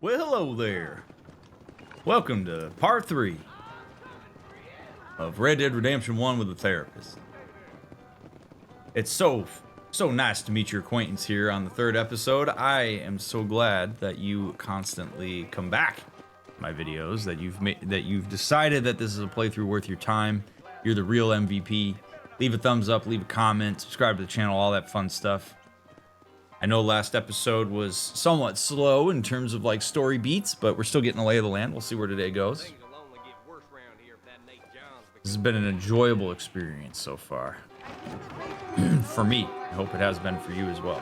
Well, hello there. Welcome to part 3 of Red Dead Redemption 1 with a therapist. It's so nice to meet your acquaintance here on the 3rd episode. I am so glad that you constantly come back to my videos, that you've decided that this is a playthrough worth your time. You're the real MVP. Leave a thumbs up, leave a comment, subscribe to the channel, all that fun stuff. I know last episode was somewhat slow in terms of like story beats, but we're still getting the lay of the land. We'll see where today goes. This has been an enjoyable experience so far. For me, I hope it has been for you as well.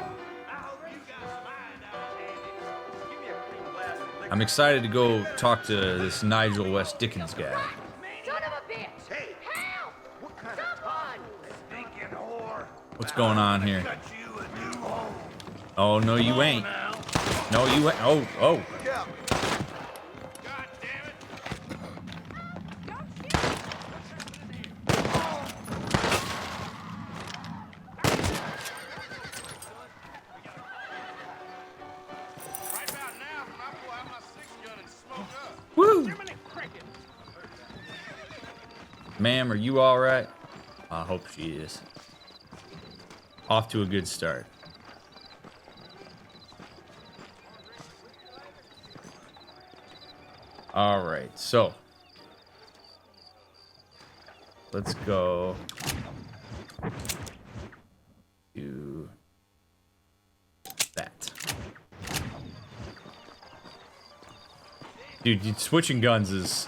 I'm excited to go talk to this Nigel West Dickens guy. Son of a bitch! Hey! Help! What kind of stinking whore? What's going on here? Oh, no, you ain't. No, you ain't. Oh. God damn it! Right about now, I pull out my 6-gun and smoke up. Woo! Ma'am, are you alright? I hope she is. Off to a good start. Alright, so let's go to that. Dude, switching guns is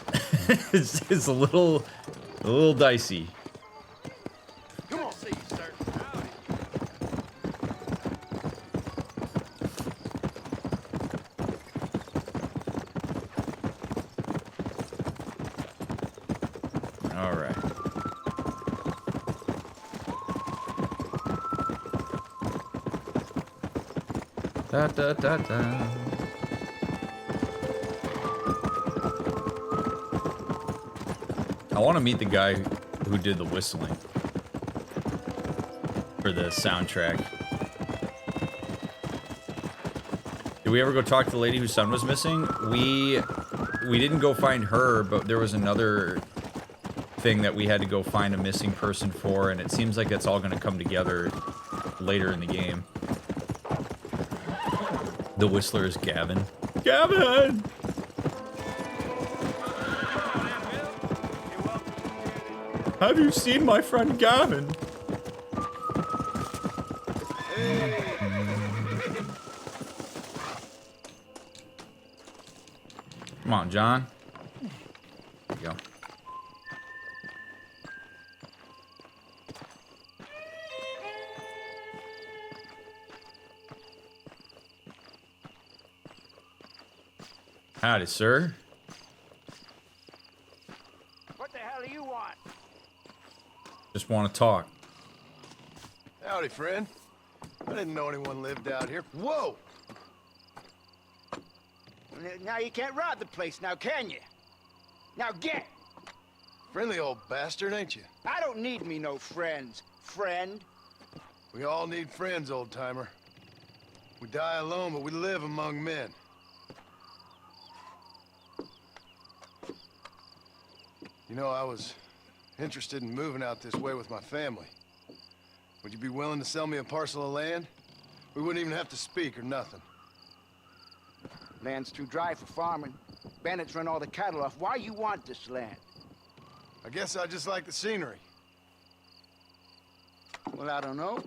is a little dicey. Come on, see, sir. Howdy. All right. Da da da da. I want to meet the guy who did the whistling for the soundtrack. Did we ever go talk to the lady whose son was missing? We didn't go find her, but there was another thing that we had to go find a missing person for, and it seems like that's all going to come together later in the game. The whistler is Gavin. Gavin! Have you seen my friend Gavin? Come on, John. There you go. Howdy, sir. What the hell do you want? Just want to talk. Howdy, friend. I didn't know anyone lived out here. Whoa! Now you can't rob the place, now can you? Now get! Friendly old bastard, ain't you? I don't need me no friends, friend. We all need friends, old-timer. We die alone, but we live among men. You know, I was interested in moving out this way with my family. Would you be willing to sell me a parcel of land? We wouldn't even have to speak or nothing. Land's too dry for farming. Bandits run all the cattle off. Why you want this land? I guess I just like the scenery. Well, I don't know.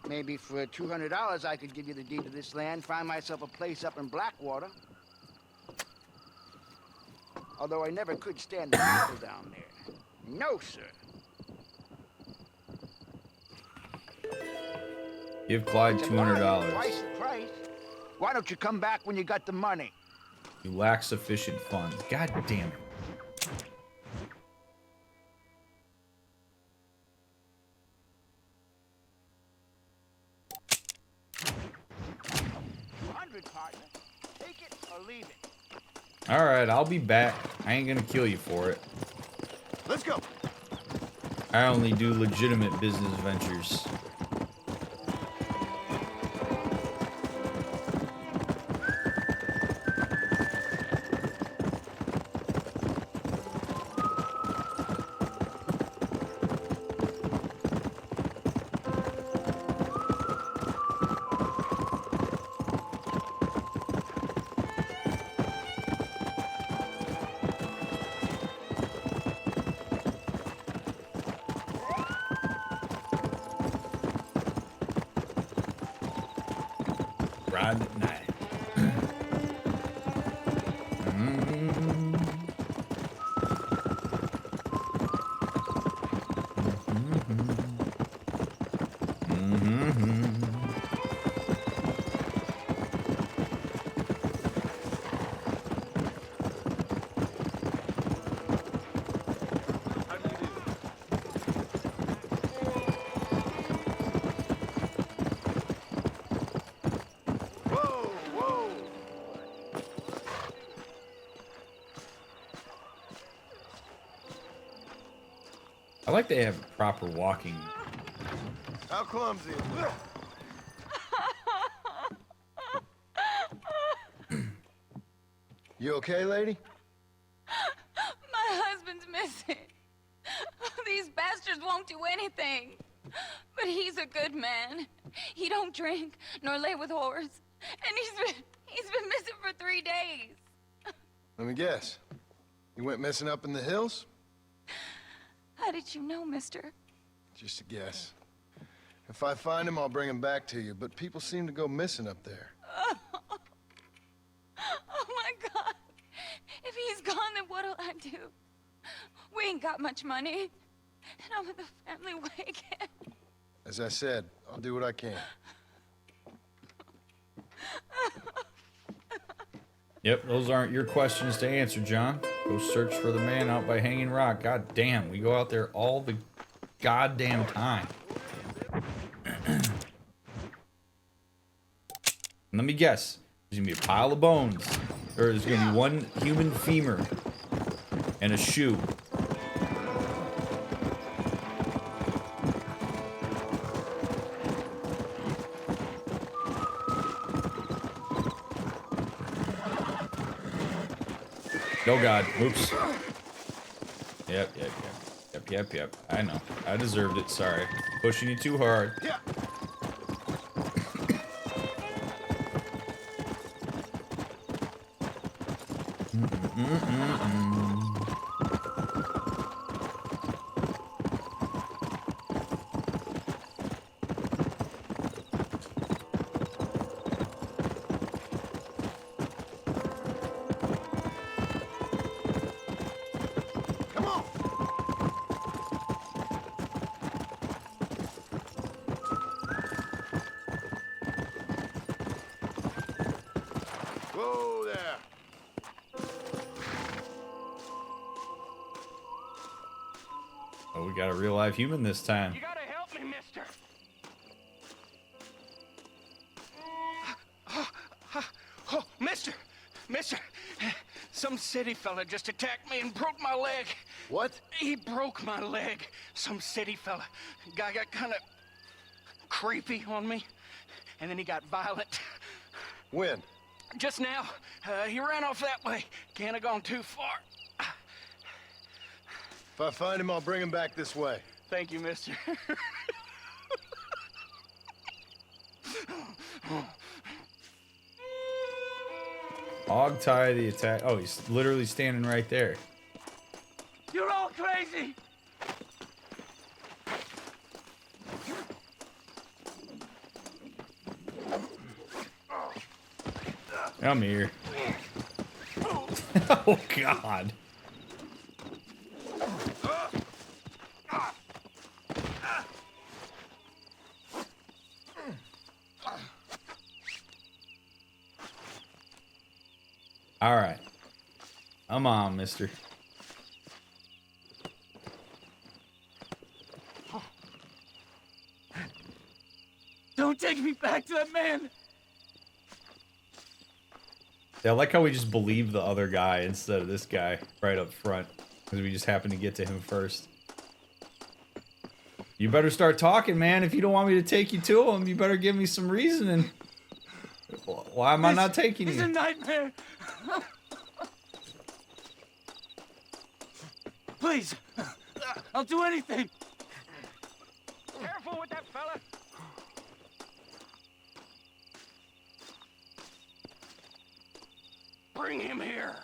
Maybe for $200 I could give you the deed to this land, find myself a place up in Blackwater. Although I never could stand the people down there. No, sir. Give Clyde $200. Twice the price. Why don't you come back when you got the money? You lack sufficient funds. God damn it. $200, partner. Take it or leave it. Alright, I'll be back. I ain't gonna kill you for it. Let's go. I only do legitimate business ventures. night. I like they have proper walking. How clumsy. You okay, lady? My husband's missing. These bastards won't do anything. But he's a good man. He don't drink nor lay with whores. And he's been missing for 3 days. Let me guess. You went missing up in the hills? How did you know, mister? Just a guess. If I find him, I'll bring him back to you, but people seem to go missing up there. Oh my God. If he's gone, then what'll I do? We ain't got much money. And I'm in the family way again. As I said, I'll do what I can. Yep, those aren't your questions to answer, John. Go search for the man out by Hanging Rock. God damn, we go out there all the goddamn time. Let me guess. There's gonna be a pile of bones. Or there's gonna be one human femur. And a shoe. Oh God, oops. Yep. I know. I deserved it, sorry. Pushing you too hard. Yeah. Whoa there. Oh, we got a real live human this time. You gotta help me, mister. Oh, mister, some city fella just attacked me and broke my leg. What? He broke my leg. Some city fella. Guy got kind of creepy on me, and then he got violent. When? Just now, he ran off that way. Can't have gone too far. If I find him, I'll bring him back this way. Thank you, mister. Hog tie the attack. Oh, he's literally standing right there. You're all crazy. I'm here. Oh God. All right. Come on, mister. Don't take me back to that man. Yeah, I like how we just believe the other guy instead of this guy right up front. Because we just happen to get to him first. You better start talking, man. If you don't want me to take you to him, you better give me some reasoning. Why am I not taking you? It's a nightmare. Please, I'll do anything. Careful with that fella. Bring him here.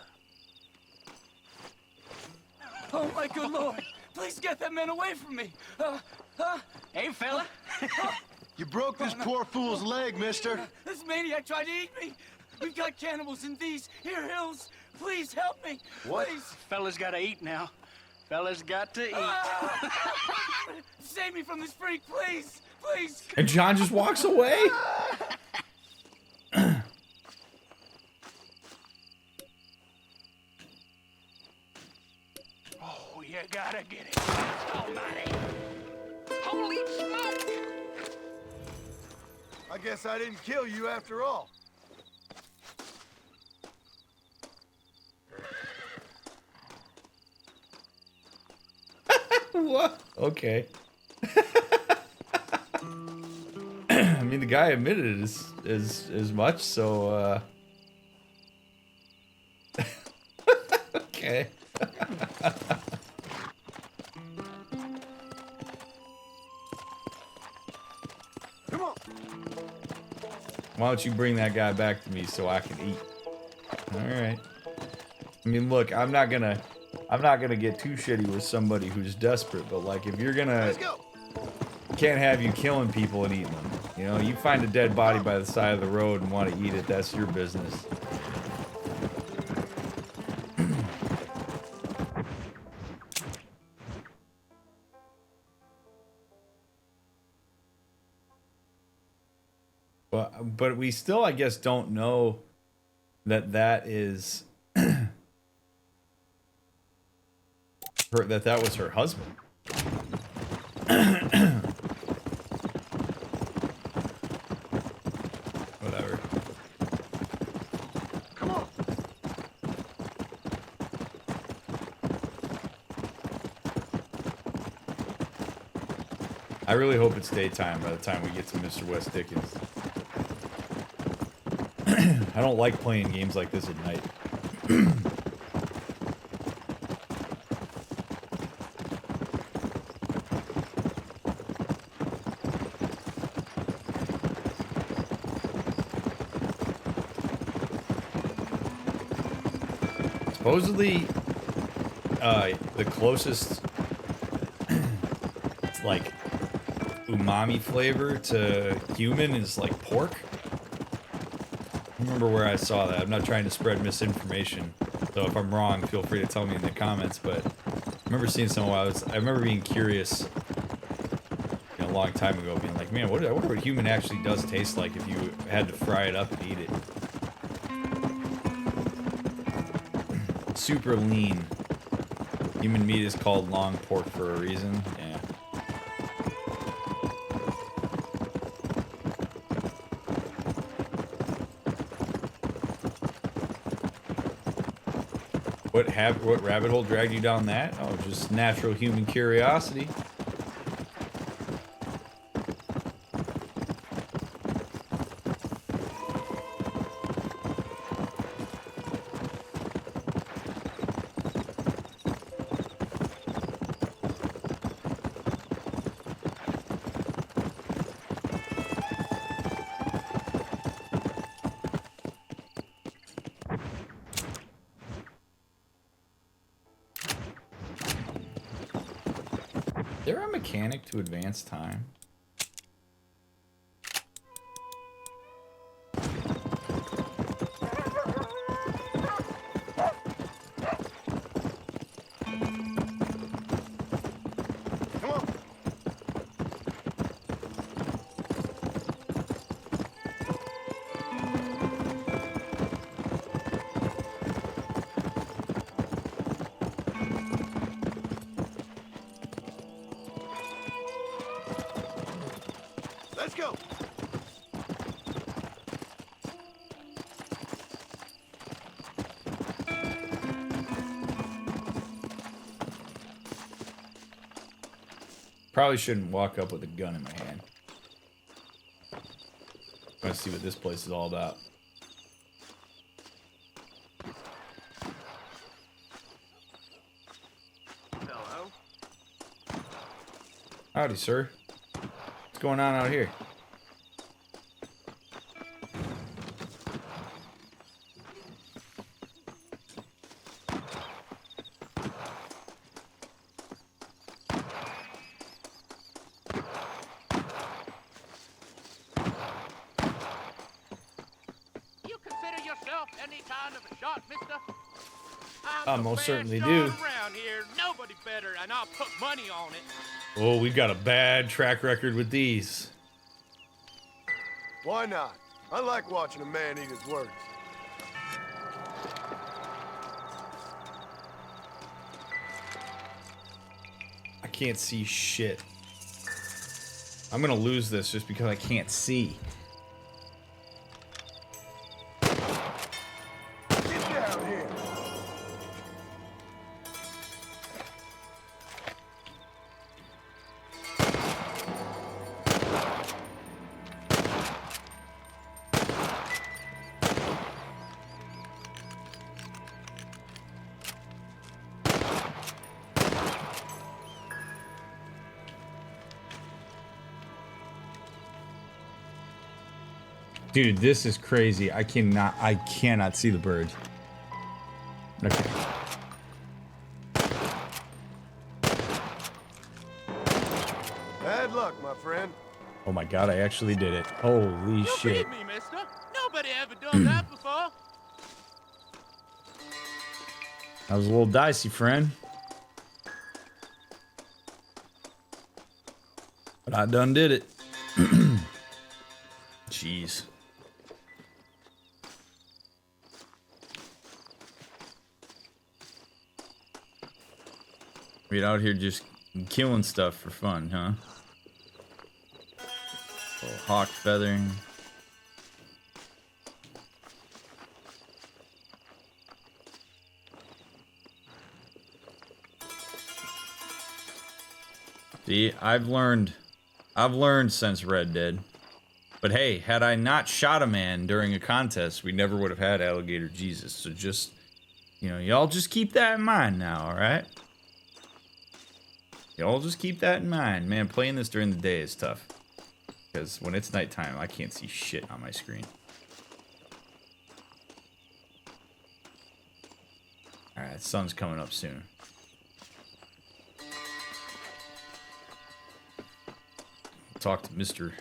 Oh my good lord! Please get that man away from me. Hey, fella. You broke this poor fool's leg, mister. This maniac tried to eat me. We've got cannibals in these here hills. Please help me. What? Please. Fella's gotta eat now. Fella's got to eat. Save me from this freak, please. Please. And John just walks away. Oh, you gotta get it. Almighty. Holy smoke! I guess I didn't kill you after all. What? Okay. I mean, the guy admitted it as much, so okay. Come on. Why don't you bring that guy back to me so I can eat? All right. I mean, look, I'm not gonna get too shitty with somebody who's desperate, but like, if you're gonna, Let's go. can't have you killing people and eating them. You know, you find a dead body by the side of the road and want to eat it, that's your business. But we still, I guess, don't know that is that was her husband. Whatever. Come on. I really hope it's daytime by the time we get to Mr. West Dickens. I don't like playing games like this at night. Supposedly, the closest like umami flavor to human is like pork. I remember where I saw that. I'm not trying to spread misinformation, so if I'm wrong, feel free to tell me in the comments. But I remember seeing some. I remember being curious, you know, a long time ago, being like, man, I wonder what human actually does taste like if you had to fry it up and eat it. Super lean. Human meat is called long pork for a reason. Yeah. What rabbit hole dragged you down that? Oh, just natural human curiosity. Is there a mechanic to advance time? Come on. Let's go. Probably shouldn't walk up with a gun in my hand. Let's see what this place is all about. Hello. Howdy, sir. What's going on out here? Any kind of a shot, mister? I I'm the most best certainly shot do. around here. Nobody better, and I'll put money on it. Oh, we've got a bad track record with these. Why not? I like watching a man eat his words. I can't see shit. I'm gonna lose this just because I can't see. Get down here! Dude, this is crazy. I cannot see the birds. Okay. Bad luck, my friend. Oh my god, I actually did it. Holy You shit. beat me, mister. Nobody ever done that before. That was a little dicey, friend. But I done did it. Jeez. We're out here just killing stuff for fun, huh? Little hawk feathering. See, I've learned since Red Dead. But hey, had I not shot a man during a contest, we never would have had Alligator Jesus. So just, you know, y'all just keep that in mind now, alright? Y'all just keep that in mind. Man, playing this during the day is tough. Because when it's nighttime, I can't see shit on my screen. Alright, sun's coming up soon. Talk to Mr.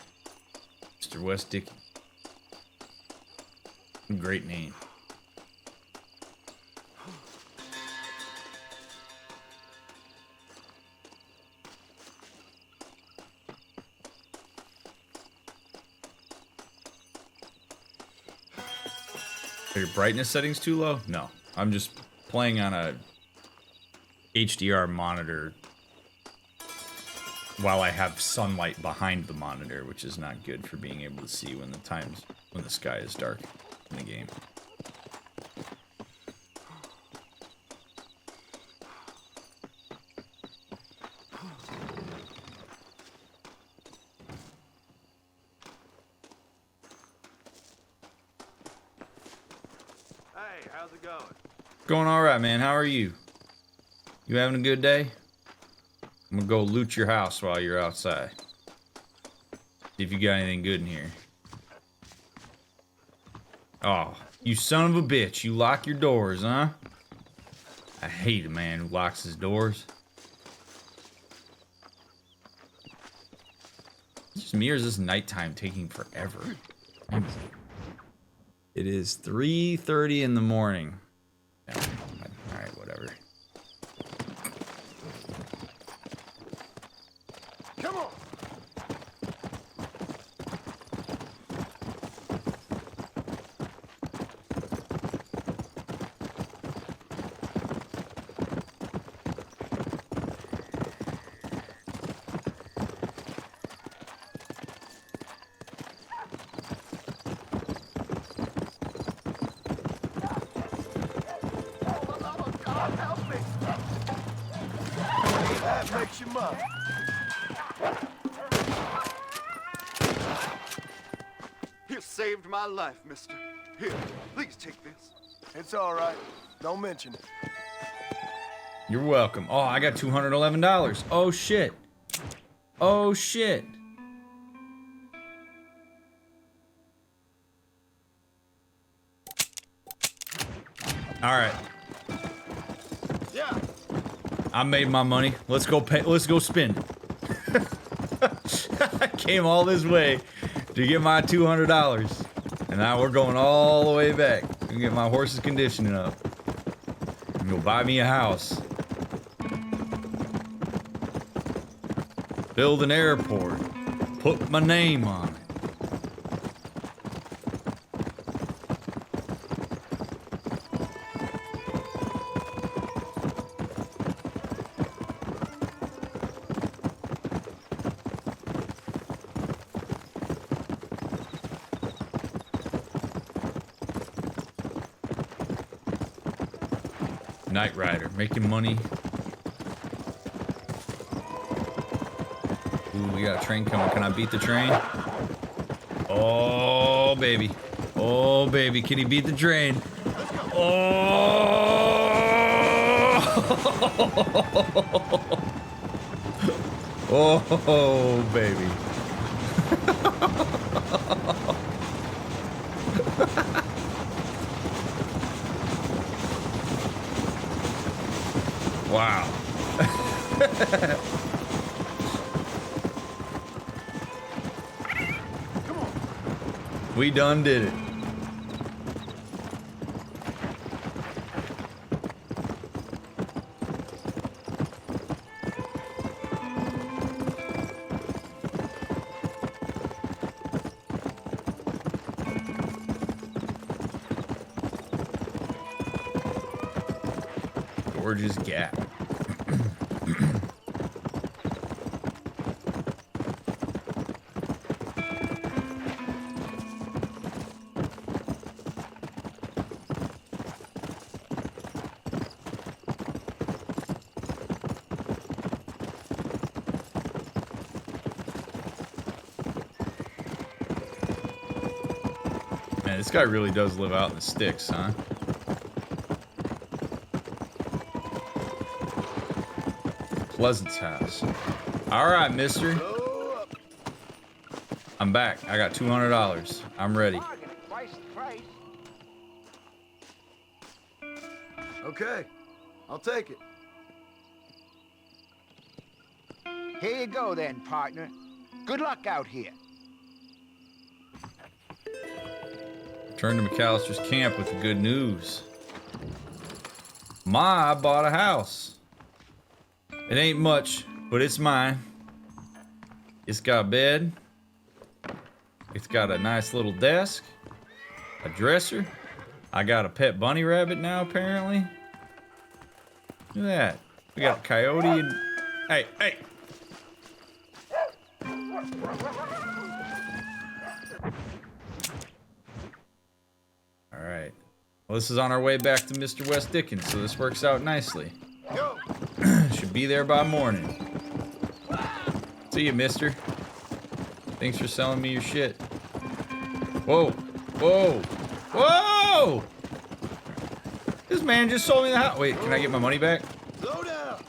West Dickens. Great name. Are your brightness settings too low? No. I'm just playing on a HDR monitor while I have sunlight behind the monitor, which is not good for being able to see when the sky is dark in the game. Hey, how's it going? Going all right, man. How are you? You having a good day? I'm gonna go loot your house while you're outside. See if you got anything good in here. Oh, you son of a bitch. You lock your doors, huh? I hate a man who locks his doors. Just me, or is this nighttime taking forever? It is 3:30 in the morning. Yeah, alright, whatever. Come on! That makes you mine. You saved my life, mister. Here, please take this. It's all right. Don't mention it. You're welcome. Oh, I got $211. Oh, shit. Oh, shit. All right. Yeah. I made my money. Let's go pay. Let's go spend. I came all this way to get my $200. And now we're going all the way back. Gonna get my horse's conditioning up. And go buy me a house. Build an airport. Put my name on it. Night Rider, making money. Ooh, we got a train coming. Can I beat the train? Oh, baby. Oh, baby. Can he beat the train? Oh! Oh, baby. Wow. Come on. We done did it. Gorgeous Gap. Man, this guy really does live out in the sticks, huh? Pleasant's house. All right, mister. I'm back. I got $200. I'm ready. Bargain, twice the price. Okay, I'll take it. Here you go then, partner. Good luck out here. Return to McAllister's camp with the good news. I bought a house. It ain't much, but it's mine. It's got a bed. It's got a nice little desk. A dresser. I got a pet bunny rabbit now, apparently. Look at that. We got a coyote and... Hey, hey! Alright. Well, this is on our way back to Mr. West Dickens, so this works out nicely. Go. Should be there by morning. See you, mister. Thanks for selling me your shit. Whoa. Whoa. Whoa! This man just sold me the house. Wait, can I get my money back? Slow down.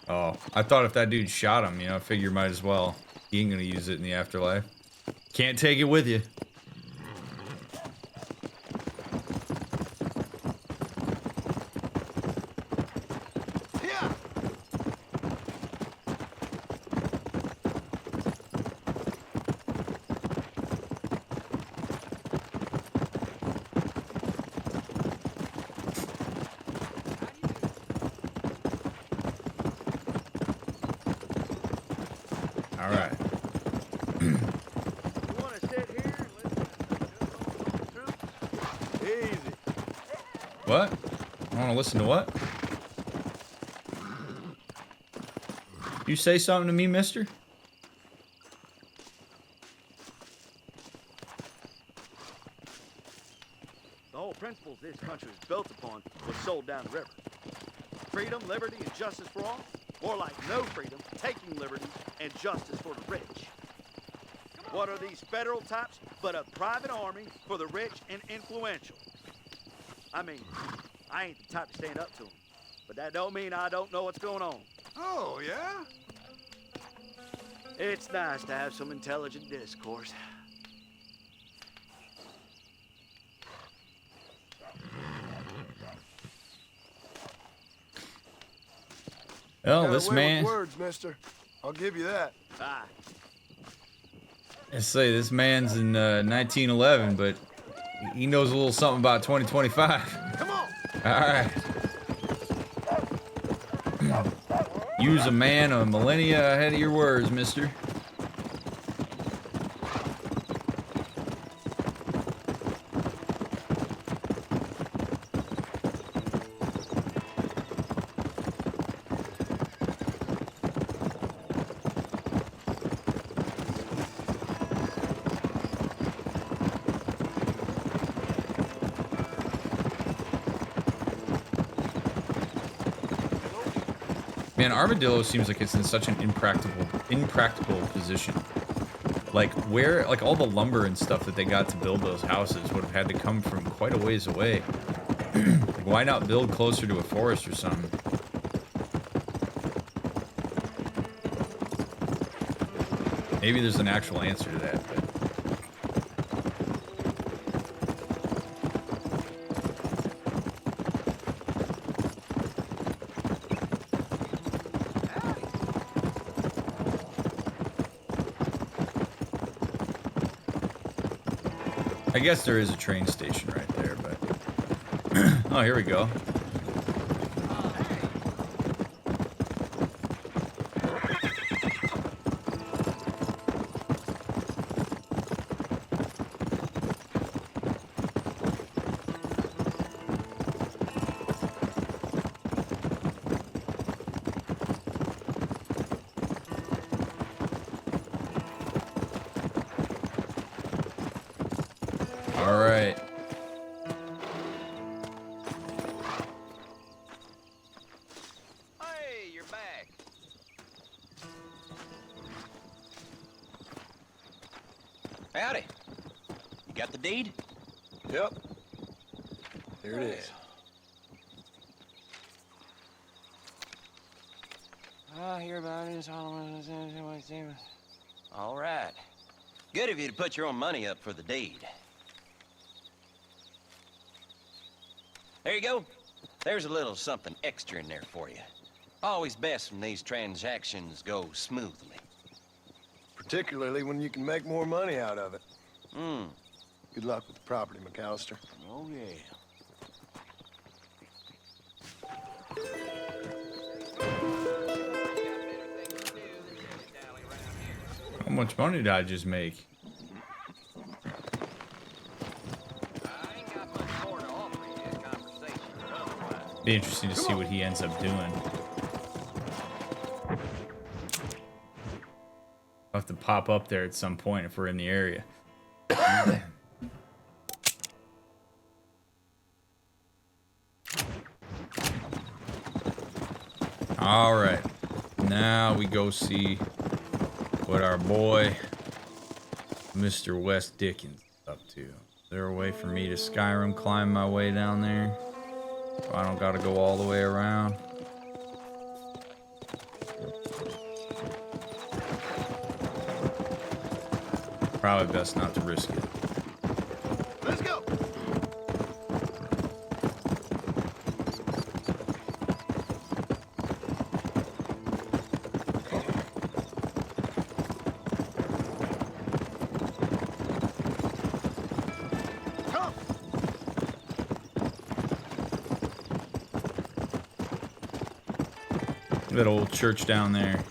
Oh, I thought if that dude shot him, you know, I figure might as well. He ain't gonna use it in the afterlife. Can't take it with you. Yeah. All right. You want to sit here and listen to the troops? Easy. What? I want to listen to what? You say something to me, mister? The whole principles this country is built upon was sold down the river. Freedom, liberty, and justice for all? More like no freedom, taking liberties, and justice for the rich. What are these federal types but a private army for the rich and influential? I mean, I ain't the type to stand up to them, but that don't mean I don't know what's going on. Oh, yeah? It's nice to have some intelligent discourse. Well, Got this away man. with words, mister. I'll give you that. Ah, I say this man's in 1911, but he knows a little something about 2025. Come on! Alright. Use a man a millennia ahead of your words, mister. Man, Armadillo seems like it's in such an impractical position. Like like all the lumber and stuff that they got to build those houses would have had to come from quite a ways away. Like, why not build closer to a forest or something? Maybe there's an actual answer to that, but... I guess there is a train station right there, but... Oh, here we go. Howdy. You got the deed? Yep. Here it is. I hear about it. All right. Good of you to put your own money up for the deed. There you go. There's a little something extra in there for you. Always best when these transactions go smoothly. Particularly when you can make more money out of it. Hmm. Good luck with the property, McAllister. Oh, yeah. How much money did I just make? Be interesting to see what he ends up doing. I'll have to pop up there at some point if we're in the area. All right, now we go see what our boy Mr. West Dickens is up to. Is there a way for me to Skyrim climb my way down there? So I don't gotta go all the way around. Probably best not to risk it. Let's go. Come. That old church down there.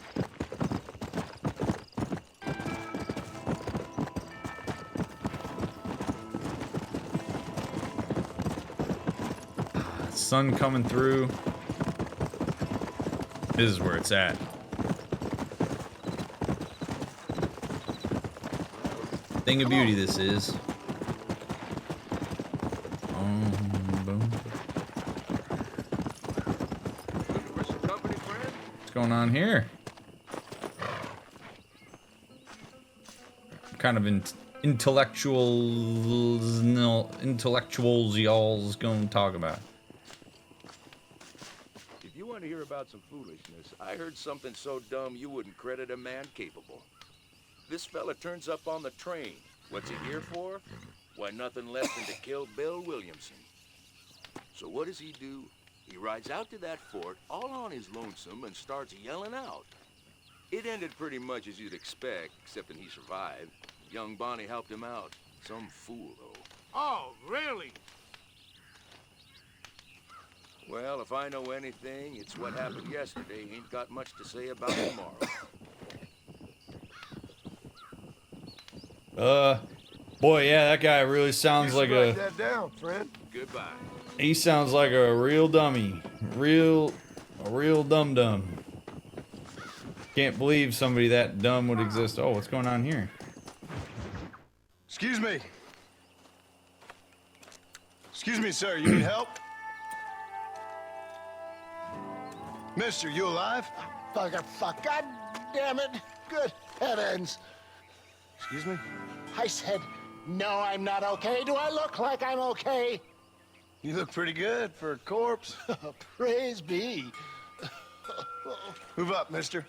Sun coming through. This is where it's at. Thing of beauty this is. Boom. What's going on here? What kind of intellectuals y'all's gonna talk about? If you want to hear about some foolishness, I heard something so dumb you wouldn't credit a man capable. This fella turns up on the train. What's he here for? Why, nothing less than to kill Bill Williamson. So what does he do? He rides out to that fort all on his lonesome and starts yelling out. It ended pretty much as you'd expect, except that he survived. Young Bonnie helped him out. Some fool, though. Oh, really? Well, if I know anything, it's what happened yesterday. Ain't got much to say about tomorrow. Boy, yeah, that guy really sounds like Write a... that down, friend. Goodbye. He sounds like a real dummy. A real dum-dum. Can't believe somebody that dumb would exist. Oh, what's going on here? Excuse me. Excuse me, sir. You need help? Mister, you alive? Fuck. God damn it. Good heavens. Excuse me? I said, no, I'm not okay. Do I look like I'm okay? You look pretty good for a corpse. Praise be. Move up, mister.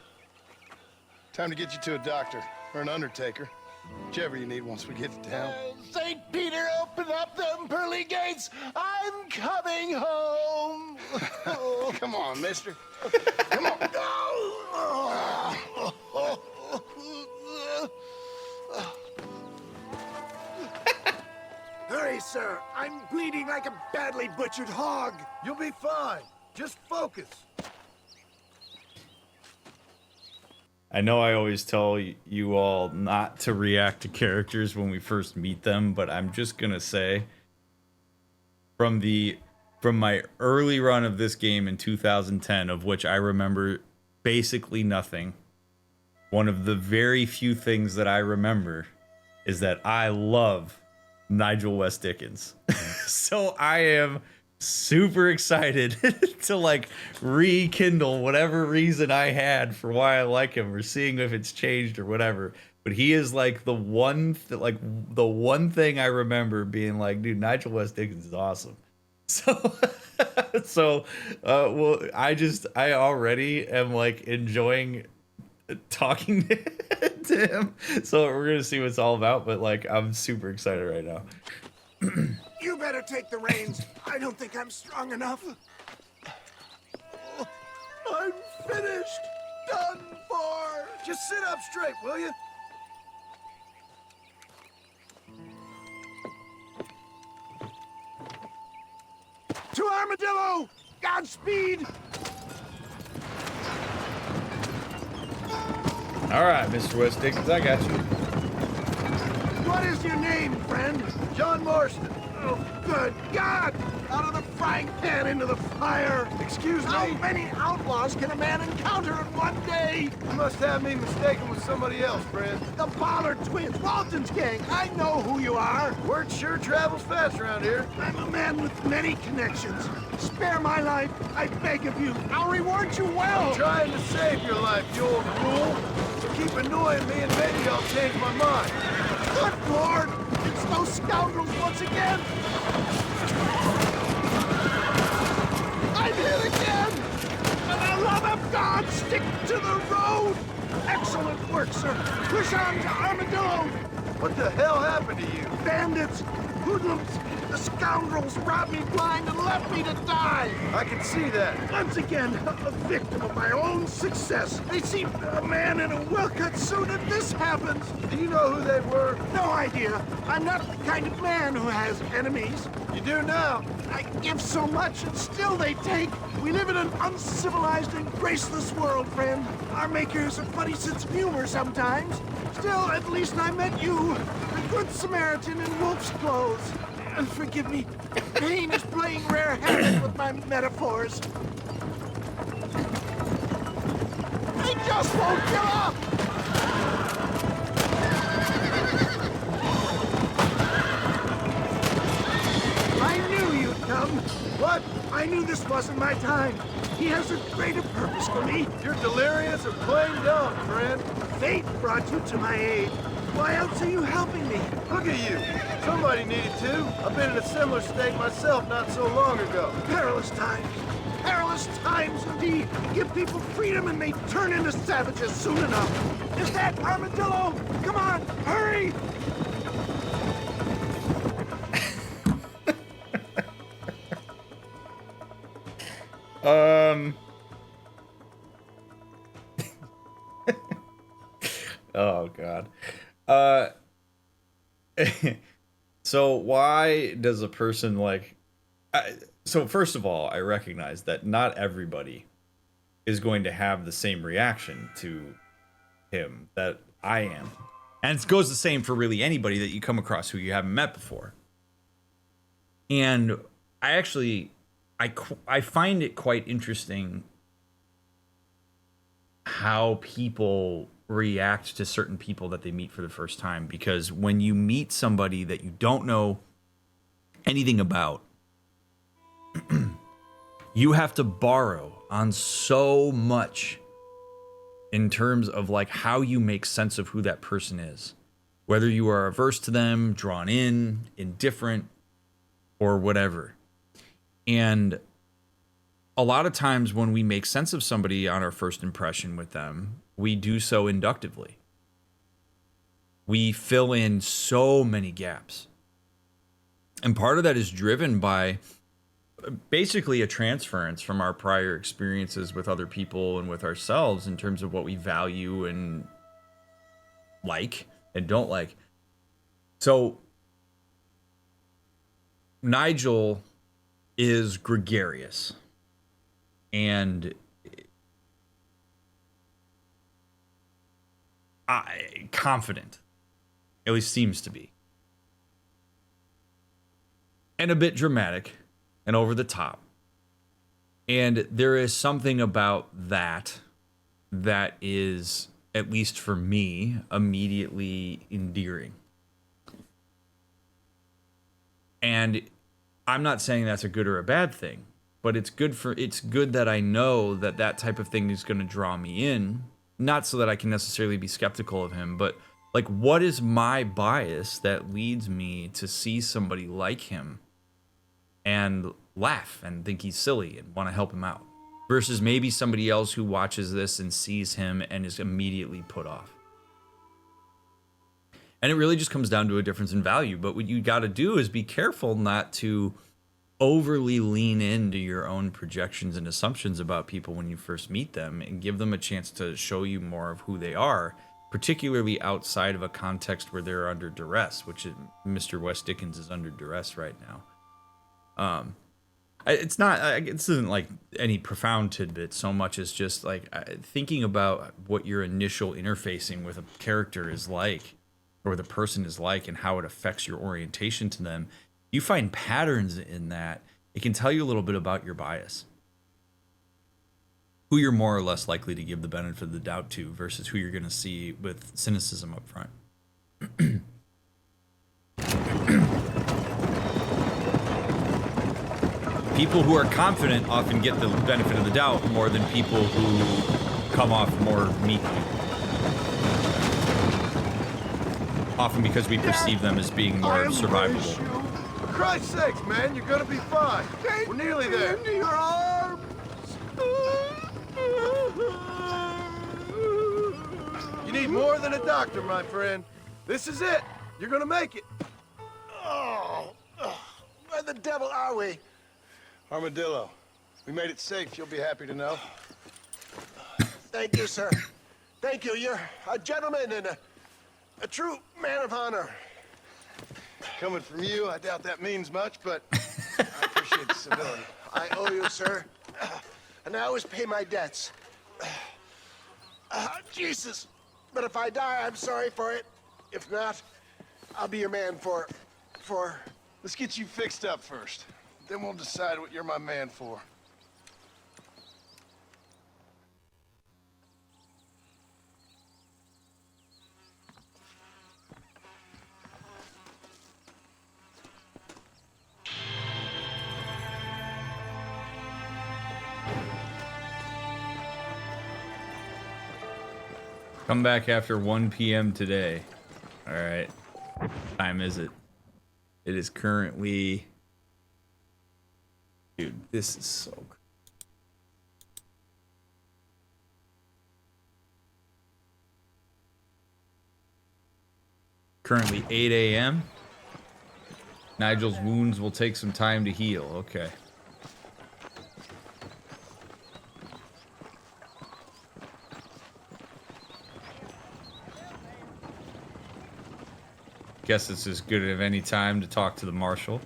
Time to get you to a doctor or an undertaker. Whichever you need once we get to town. St. Peter, open up them pearly gates. I'm coming home. Come on, mister. Come on. Hurry, sir. I'm bleeding like a badly butchered hog. You'll be fine. Just focus. I know I always tell you all not to react to characters when we first meet them, but I'm just gonna say, from my early run of this game in 2010, of which I remember basically nothing, one of the very few things that I remember is that I love Nigel West Dickens. So I am super excited to like rekindle whatever reason I had for why I like him, or seeing if it's changed or whatever. But he is like the one thing I remember being like, dude, Nigel West Dickens is awesome. So well, I already am like enjoying talking to him. So we're gonna see what it's all about, but like I'm super excited right now. You better take the reins. I don't think I'm strong enough. I'm finished. Done for. Just sit up straight, will you? To Armadillo! Godspeed! All right, Mr. West Dickens, I got you. What is your name, friend? John Marston. Oh, good God! Out of the frying pan into the fire! Excuse me. How many outlaws can a man encounter in one day? You must have me mistaken with somebody else, friend. The Pollard twins, Walton's gang. I know who you are. Word sure travels fast around here. I'm a man with many connections. Spare my life, I beg of you. I'll reward you well. I'm trying to save your life, you old fool. So keep annoying me and maybe I'll change my mind. Good Lord! It's those scoundrels once again! I'm hit again! For the love of God, stick to the road! Excellent work, sir. Push on to Armadillo! What the hell happened to you? Bandits! Hoodlums! The scoundrels robbed me blind and left me to die! I can see that. Once again, a victim of my own success. They see a man in a well-cut suit and this happens. Do you know who they were? No idea. I'm not the kind of man who has enemies. You do now. I give so much and still they take. We live in an uncivilized and graceless world, friend. Our maker has a funny sense of humor sometimes. Still, at least I met you, the good Samaritan in wolf's clothes. And forgive me, pain is playing rare havoc with my metaphors. I just won't give up! I knew you'd come. What? I knew this wasn't my time. He has a greater purpose for me. You're delirious or plain dumb, friend. Fate brought you to my aid. Why else are you helping me? Look at you. Somebody needed to. I've been in a similar state myself not so long ago. Perilous times. Perilous times indeed. Give people freedom and they turn into savages soon enough. Is that Armadillo? Come on, hurry! Oh God. So why does a person like... so first of all, I recognize that not everybody is going to have the same reaction to him that I am. And it goes the same for really anybody that you come across who you haven't met before. And I actually, I find it quite interesting how people react to certain people that they meet for the first time. Because when you meet somebody that you don't know anything about, you have to borrow on so much in terms of like how you make sense of who that person is. Whether you are averse to them, drawn in, indifferent, or whatever. And a lot of times when we make sense of somebody on our first impression with them, we do so inductively. We fill in so many gaps. And part of that is driven by basically a transference from our prior experiences with other people and with ourselves in terms of what we value and like and don't like. So Nigel is gregarious and confident, at least seems to be, and a bit dramatic and over the top. And there is something about that that is, at least for me, immediately endearing. And I'm not saying that's a good or a bad thing, but it's good that I know that that type of thing is going to draw me in, not so that I can necessarily be skeptical of him, but like, what is my bias that leads me to see somebody like him and laugh and think he's silly and want to help him out, versus maybe somebody else who watches this and sees him and is immediately put off. And it really just comes down to a difference in value. But what you got to do is be careful not to overly lean into your own projections and assumptions about people when you first meet them, and give them a chance to show you more of who they are, particularly outside of a context where they're under duress, which is, Mr. West Dickens is under duress right now. It's not, this isn't like any profound tidbit so much as just like thinking about what your initial interfacing with a character is like, or the person is like, and how it affects your orientation to them. You find patterns in that. It can tell you a little bit about your bias, who you're more or less likely to give the benefit of the doubt to versus who you're going to see with cynicism up front. People who are confident often get the benefit of the doubt more than people who come off more meek. Often because we perceive them as being more survivable. For Christ's sakes, man, you're gonna be fine. We're nearly there. Into your arms. You need more than a doctor, my friend. This is it. You're gonna make it. Oh, where the devil are we? Armadillo. We made it safe, you'll be happy to know. Thank you, sir. Thank you. You're a gentleman and a true man of honor. Coming from you, I doubt that means much, but I appreciate the civility. I owe you, sir. And I always pay my debts. Jesus. But if I die, I'm sorry for it. If not, I'll be your man for... Let's get you fixed up first. Then we'll decide what you're my man for. Come back after 1 p.m. today. All right. What time is it? It is currently... Dude, this is so crazy. Currently 8 a.m. Nigel's wounds will take some time to heal. Okay. Guess it's as good of any time to talk to the Marshal.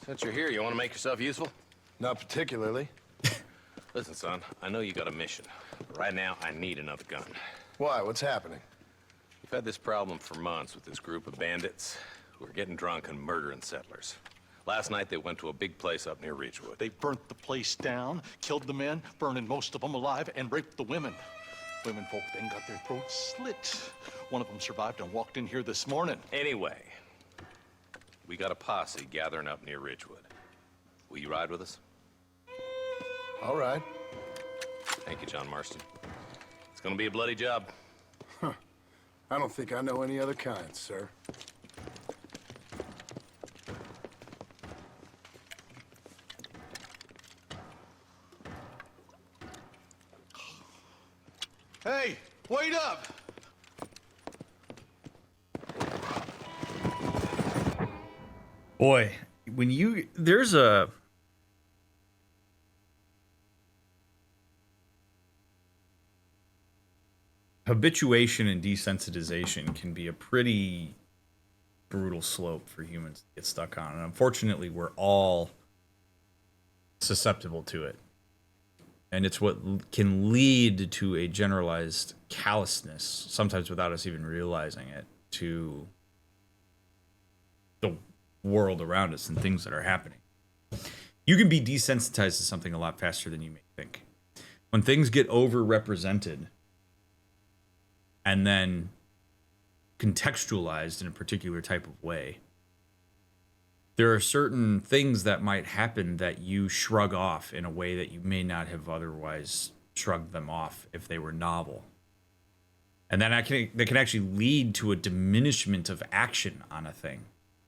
Since you're here, you want to make yourself useful? Not particularly. Listen, son, I know you got a mission. But right now, I need another gun. Why? What's happening? We've had this problem for months with this group of bandits who are getting drunk and murdering settlers. Last night, they went to a big place up near Ridgewood. They burnt the place down, killed the men, burning most of them alive, and raped the women. Women folk then got their throats slit. One of them survived and walked in here this morning. Anyway, we got a posse gathering up near Ridgewood. Will you ride with us? All right. Thank you, John Marston. It's gonna be a bloody job. Huh. I don't think I know any other kind, sir. Hey, wait up! Boy, there's a habituation and desensitization can be a pretty brutal slope for humans to get stuck on. And unfortunately, we're all susceptible to it. And it's what can lead to a generalized callousness, sometimes without us even realizing it, to the world around us and things that are happening. You can be desensitized to something a lot faster than you may think. When things get overrepresented and then contextualized in a particular type of way, there are certain things that might happen that you shrug off in a way that you may not have otherwise shrugged them off if they were novel. And that can actually lead to a diminishment of action on a thing.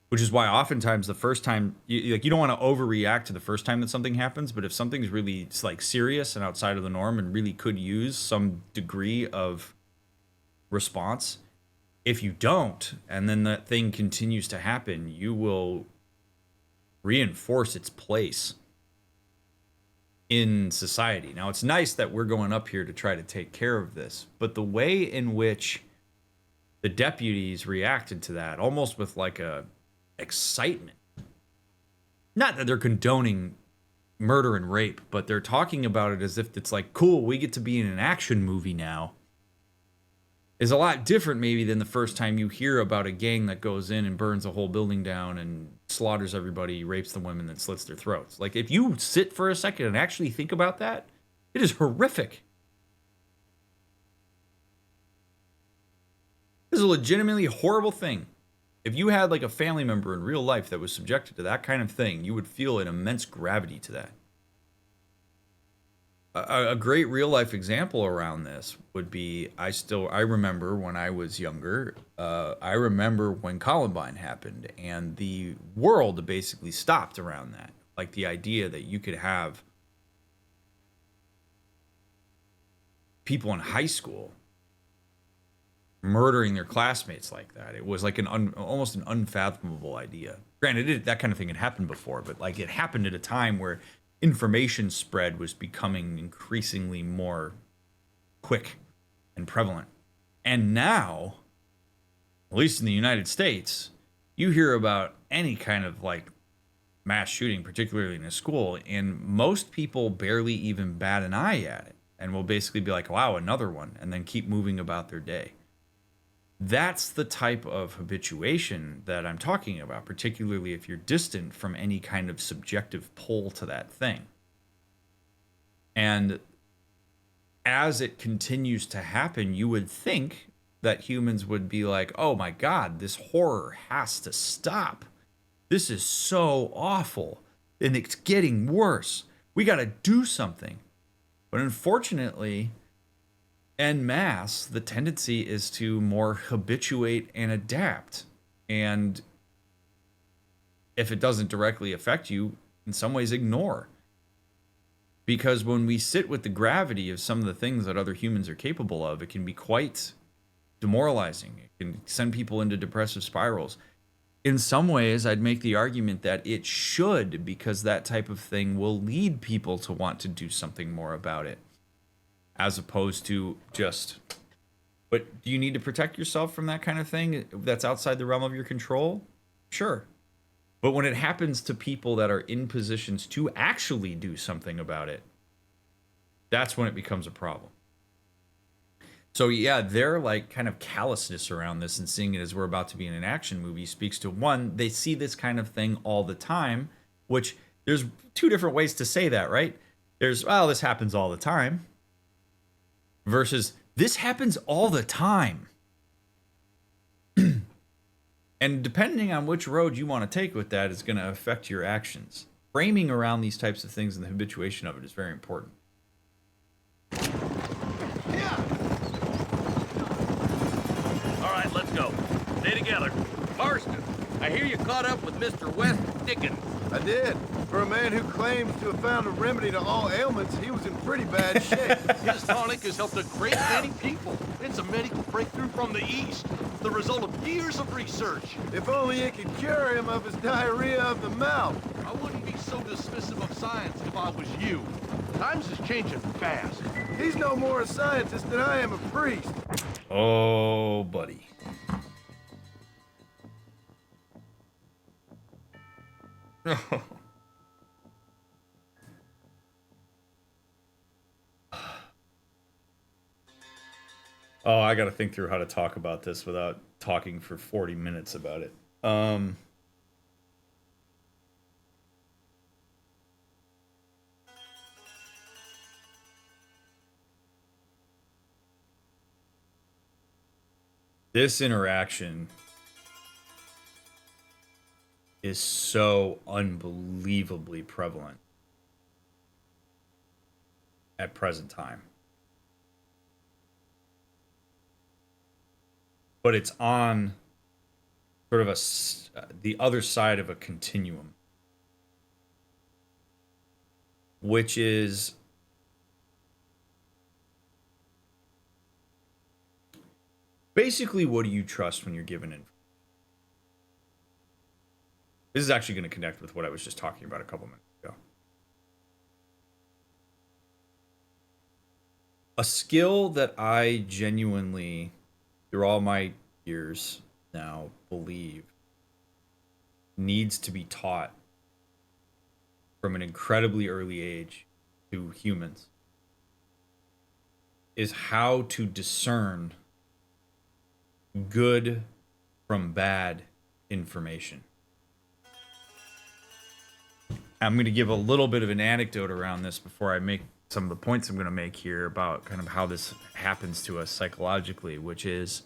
Which is why oftentimes the first time, you don't want to overreact to the first time that something happens, but if something's really like serious and outside of the norm and really could use some degree of response, if you don't, and then that thing continues to happen, you will reinforce its place in society. Now, it's nice that we're going up here to try to take care of this, but the way in which the deputies reacted to that, almost with like a excitement. Not that they're condoning murder and rape, but they're talking about it as if it's like, cool, we get to be in an action movie now, is a lot different maybe than the first time you hear about a gang that goes in and burns a whole building down and slaughters everybody, rapes the women, then slits their throats. Like, if you sit for a second and actually think about that, it is horrific. This is a legitimately horrible thing. If you had like a family member in real life that was subjected to that kind of thing, you would feel an immense gravity to that. A great real life example around this would be, I remember when I was younger, I remember when Columbine happened and the world basically stopped around that. Like the idea that you could have people in high school murdering their classmates like that. It was like almost an unfathomable idea. Granted, that kind of thing had happened before, but like it happened at a time where information spread was becoming increasingly more quick and prevalent. And now, at least in the United States, you hear about any kind of like mass shooting, particularly in a school, and most people barely even bat an eye at it and will basically be like, wow, another one, and then keep moving about their day. That's the type of habituation that I'm talking about, particularly if you're distant from any kind of subjective pull to that thing. And as it continues to happen, you would think that humans would be like, oh my God, this horror has to stop. This is so awful, and it's getting worse. We got to do something. But unfortunately, en masse, the tendency is to more habituate and adapt. And if it doesn't directly affect you, in some ways ignore. Because when we sit with the gravity of some of the things that other humans are capable of, it can be quite demoralizing. It can send people into depressive spirals. In some ways, I'd make the argument that it should, because that type of thing will lead people to want to do something more about it, as opposed to just... But do you need to protect yourself from that kind of thing that's outside the realm of your control? Sure. But when it happens to people that are in positions to actually do something about it, that's when it becomes a problem. So yeah, their like kind of callousness around this and seeing it as we're about to be in an action movie speaks to, one, they see this kind of thing all the time, which there's two different ways to say that, right? There's, well, this happens all the time, versus this happens all the time. And depending on which road you want to take with that is going to affect your actions. Framing around these types of things and the habituation of it is very important. All right, let's go. Stay together. Marston, I hear you caught up with Mr. West Dickens. I did. For a man who claims to have found a remedy to all ailments, he was in pretty bad shape. His tonic has helped a great many people. It's a medical breakthrough from the East, the result of years of research. If only it could cure him of his diarrhea of the mouth. I wouldn't be so dismissive of science if I was you. Times is changing fast. He's no more a scientist than I am a priest. Oh, buddy. Oh, I got to think through how to talk about this without talking for 40 minutes about it. This interaction is so unbelievably prevalent at present time. But it's on sort of the other side of a continuum, which is basically, what do you trust when you're given information? This is actually going to connect with what I was just talking about a couple minutes ago. A skill that I genuinely, through all my years now, believe needs to be taught from an incredibly early age to humans is how to discern good from bad information. I'm going to give a little bit of an anecdote around this before I make some of the points I'm going to make here about kind of how this happens to us psychologically, which is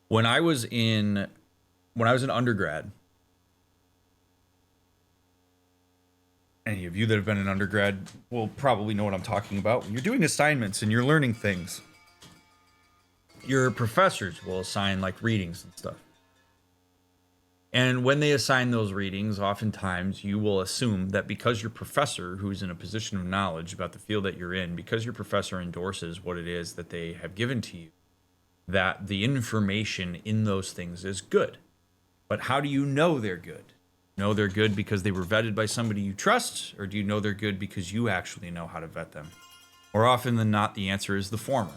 when I was an undergrad. Any of you that have been an undergrad will probably know what I'm talking about. When you're doing assignments and you're learning things, your professors will assign like readings and stuff. And when they assign those readings, oftentimes you will assume that because your professor, who's in a position of knowledge about the field that you're in, because your professor endorses what it is that they have given to you, that the information in those things is good. But how do you know they're good? Know they're good because they were vetted by somebody you trust, or do you know they're good because you actually know how to vet them? More often than not, the answer is the former.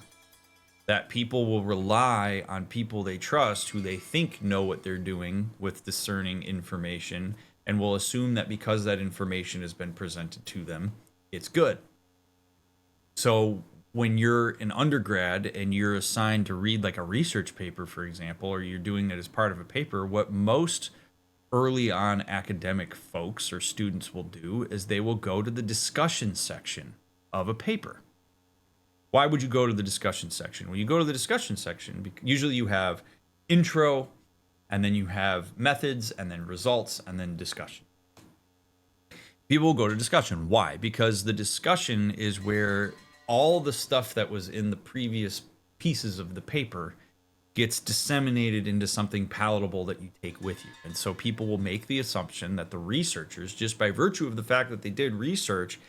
That people will rely on people they trust who they think know what they're doing with discerning information, and will assume that because that information has been presented to them, it's good. So when you're an undergrad and you're assigned to read like a research paper, for example, or you're doing it as part of a paper, what most early on academic folks or students will do is they will go to the discussion section of a paper. Why would you go to the discussion section? When you go to the discussion section, usually you have intro, and then you have methods, and then results, and then discussion. People will go to discussion. Why? Because the discussion is where all the stuff that was in the previous pieces of the paper gets disseminated into something palatable that you take with you. And so people will make the assumption that the researchers, just by virtue of the fact that they did research,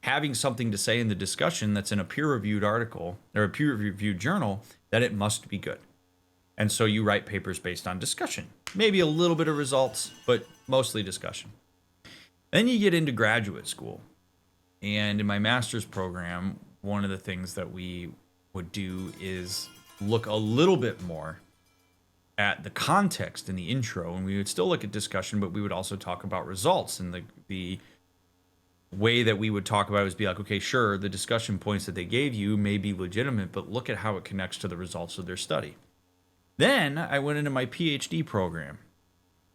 having something to say in the discussion that's in a peer-reviewed article or a peer-reviewed journal, that it must be good. And so you write papers based on discussion. Maybe a little bit of results, but mostly discussion. Then you get into graduate school. And in my master's program, one of the things that we would do is look a little bit more at the context in the intro. And we would still look at discussion, but we would also talk about results. And the way that we would talk about it was be like, okay, sure, the discussion points that they gave you may be legitimate, but look at how it connects to the results of their study. Then I went into my PhD program.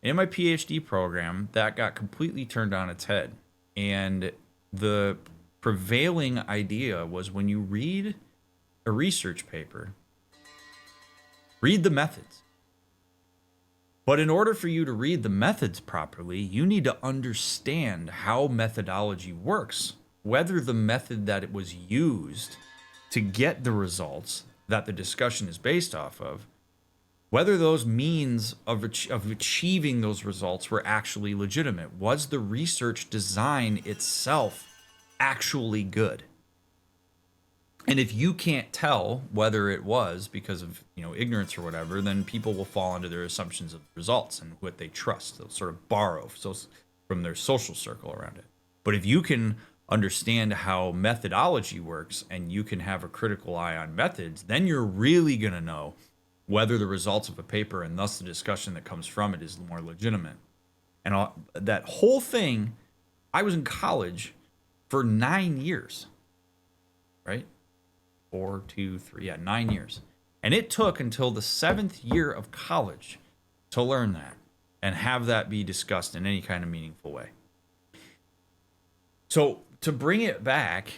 In my PhD program, that got completely turned on its head. And the prevailing idea was when you read a research paper, read the methods. But in order for you to read the methods properly, you need to understand how methodology works, whether the method that it was used to get the results that the discussion is based off of, whether those means of achieving those results were actually legitimate. Was the research design itself actually good? And if you can't tell whether it was because of ignorance or whatever, then people will fall into their assumptions of results and what they trust. They'll sort of borrow from their social circle around it. But if you can understand how methodology works and you can have a critical eye on methods, then you're really going to know whether the results of a paper and thus the discussion that comes from it is more legitimate. And that whole thing, I was in college for 9 years, right? 4, 2, 3, 9 years. And it took until the 7th year of college to learn that and have that be discussed in any kind of meaningful way. So to bring it back,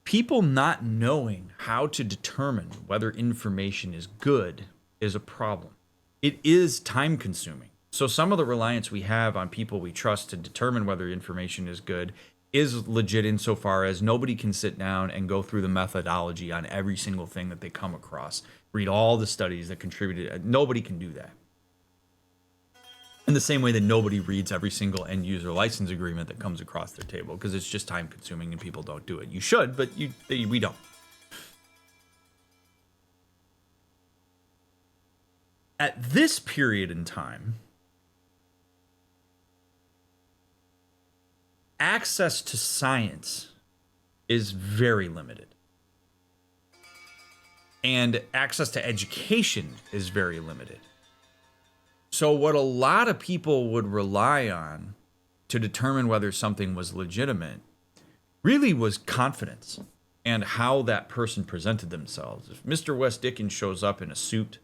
people not knowing how to determine whether information is good is a problem. It is time consuming. So some of the reliance we have on people we trust to determine whether information is good is legit insofar as nobody can sit down and go through the methodology on every single thing that they come across, read all the studies that contributed. Nobody can do that. In the same way that nobody reads every single end user license agreement that comes across their table, because it's just time consuming and people don't do it. You should, but we don't. At this period in time, access to science is very limited. And access to education is very limited. So what a lot of people would rely on to determine whether something was legitimate really was confidence and how that person presented themselves. If Mr. West Dickens shows up in a suit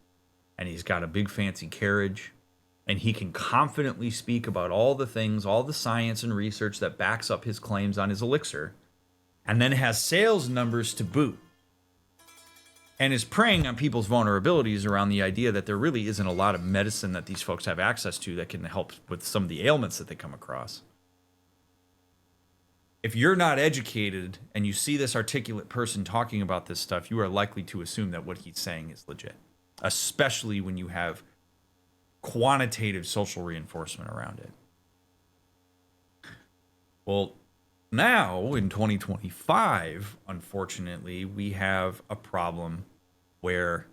and he's got a big fancy carriage and he can confidently speak about all the things, all the science and research that backs up his claims on his elixir, and then has sales numbers to boot, and is preying on people's vulnerabilities around the idea that there really isn't a lot of medicine that these folks have access to that can help with some of the ailments that they come across. If you're not educated and you see this articulate person talking about this stuff, you are likely to assume that what he's saying is legit, especially when you have quantitative social reinforcement around it. Well, now in 2025, unfortunately, we have a problem where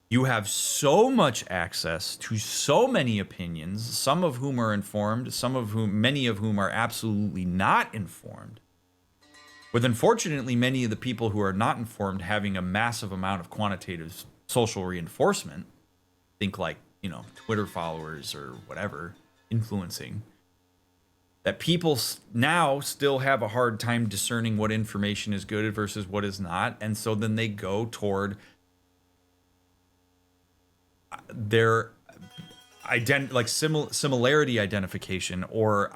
you have so much access to so many opinions, some of whom are informed, many of whom are absolutely not informed, with unfortunately many of the people who are not informed having a massive amount of quantitative social reinforcement. Think like, Twitter followers or whatever, influencing, that people now still have a hard time discerning what information is good versus what is not. And so then they go toward their similarity identification or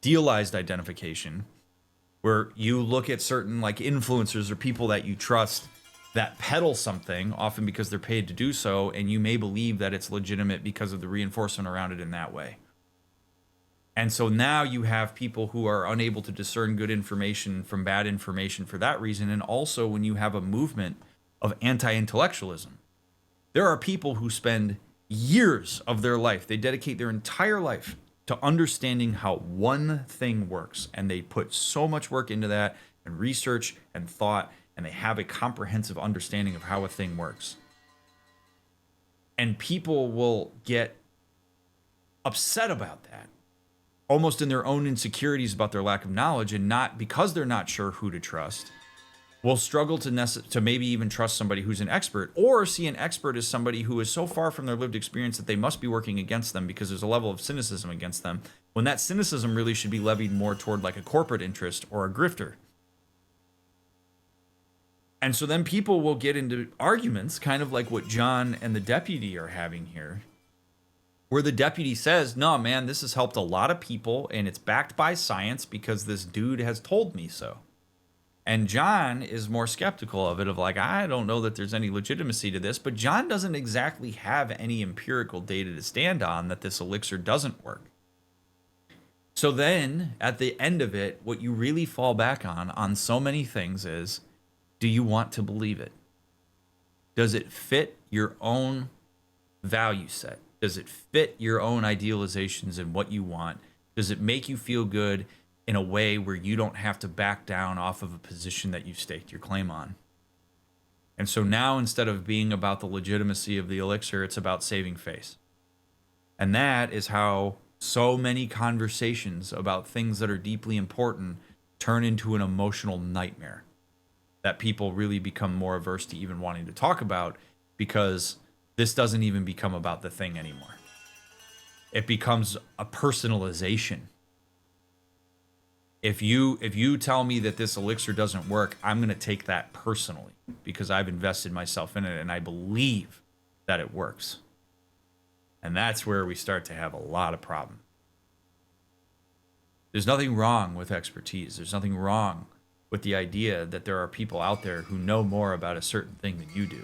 idealized identification, where you look at certain influencers or people that you trust that peddle something, often because they're paid to do so, and you may believe that it's legitimate because of the reinforcement around it in that way. And so now you have people who are unable to discern good information from bad information for that reason. And also when you have a movement of anti-intellectualism, there are people who spend years of their life, they dedicate their entire life to understanding how one thing works. And they put so much work into that and research and thought, and they have a comprehensive understanding of how a thing works. And people will get upset about that, almost in their own insecurities about their lack of knowledge, and not because they're not sure who to trust, will struggle to maybe even trust somebody who's an expert, or see an expert as somebody who is so far from their lived experience that they must be working against them because there's a level of cynicism against them, when that cynicism really should be levied more toward like a corporate interest or a grifter. And so then people will get into arguments, kind of like what John and the deputy are having here, where the deputy says, no, man, this has helped a lot of people, and it's backed by science because this dude has told me so. And John is more skeptical of it, of like, I don't know that there's any legitimacy to this, but John doesn't exactly have any empirical data to stand on that this elixir doesn't work. So then, at the end of it, what you really fall back on so many things is, do you want to believe it? Does it fit your own value set? Does it fit your own idealizations and what you want? Does it make you feel good in a way where you don't have to back down off of a position that you've staked your claim on? And so now, instead of being about the legitimacy of the elixir, it's about saving face. And that is how so many conversations about things that are deeply important turn into an emotional nightmare that people really become more averse to even wanting to talk about, because this doesn't even become about the thing anymore. It becomes a personalization. If you tell me that this elixir doesn't work, I'm going to take that personally because I've invested myself in it and I believe that it works. And that's where we start to have a lot of problem. There's nothing wrong with expertise. There's nothing wrong with the idea that there are people out there who know more about a certain thing than you do.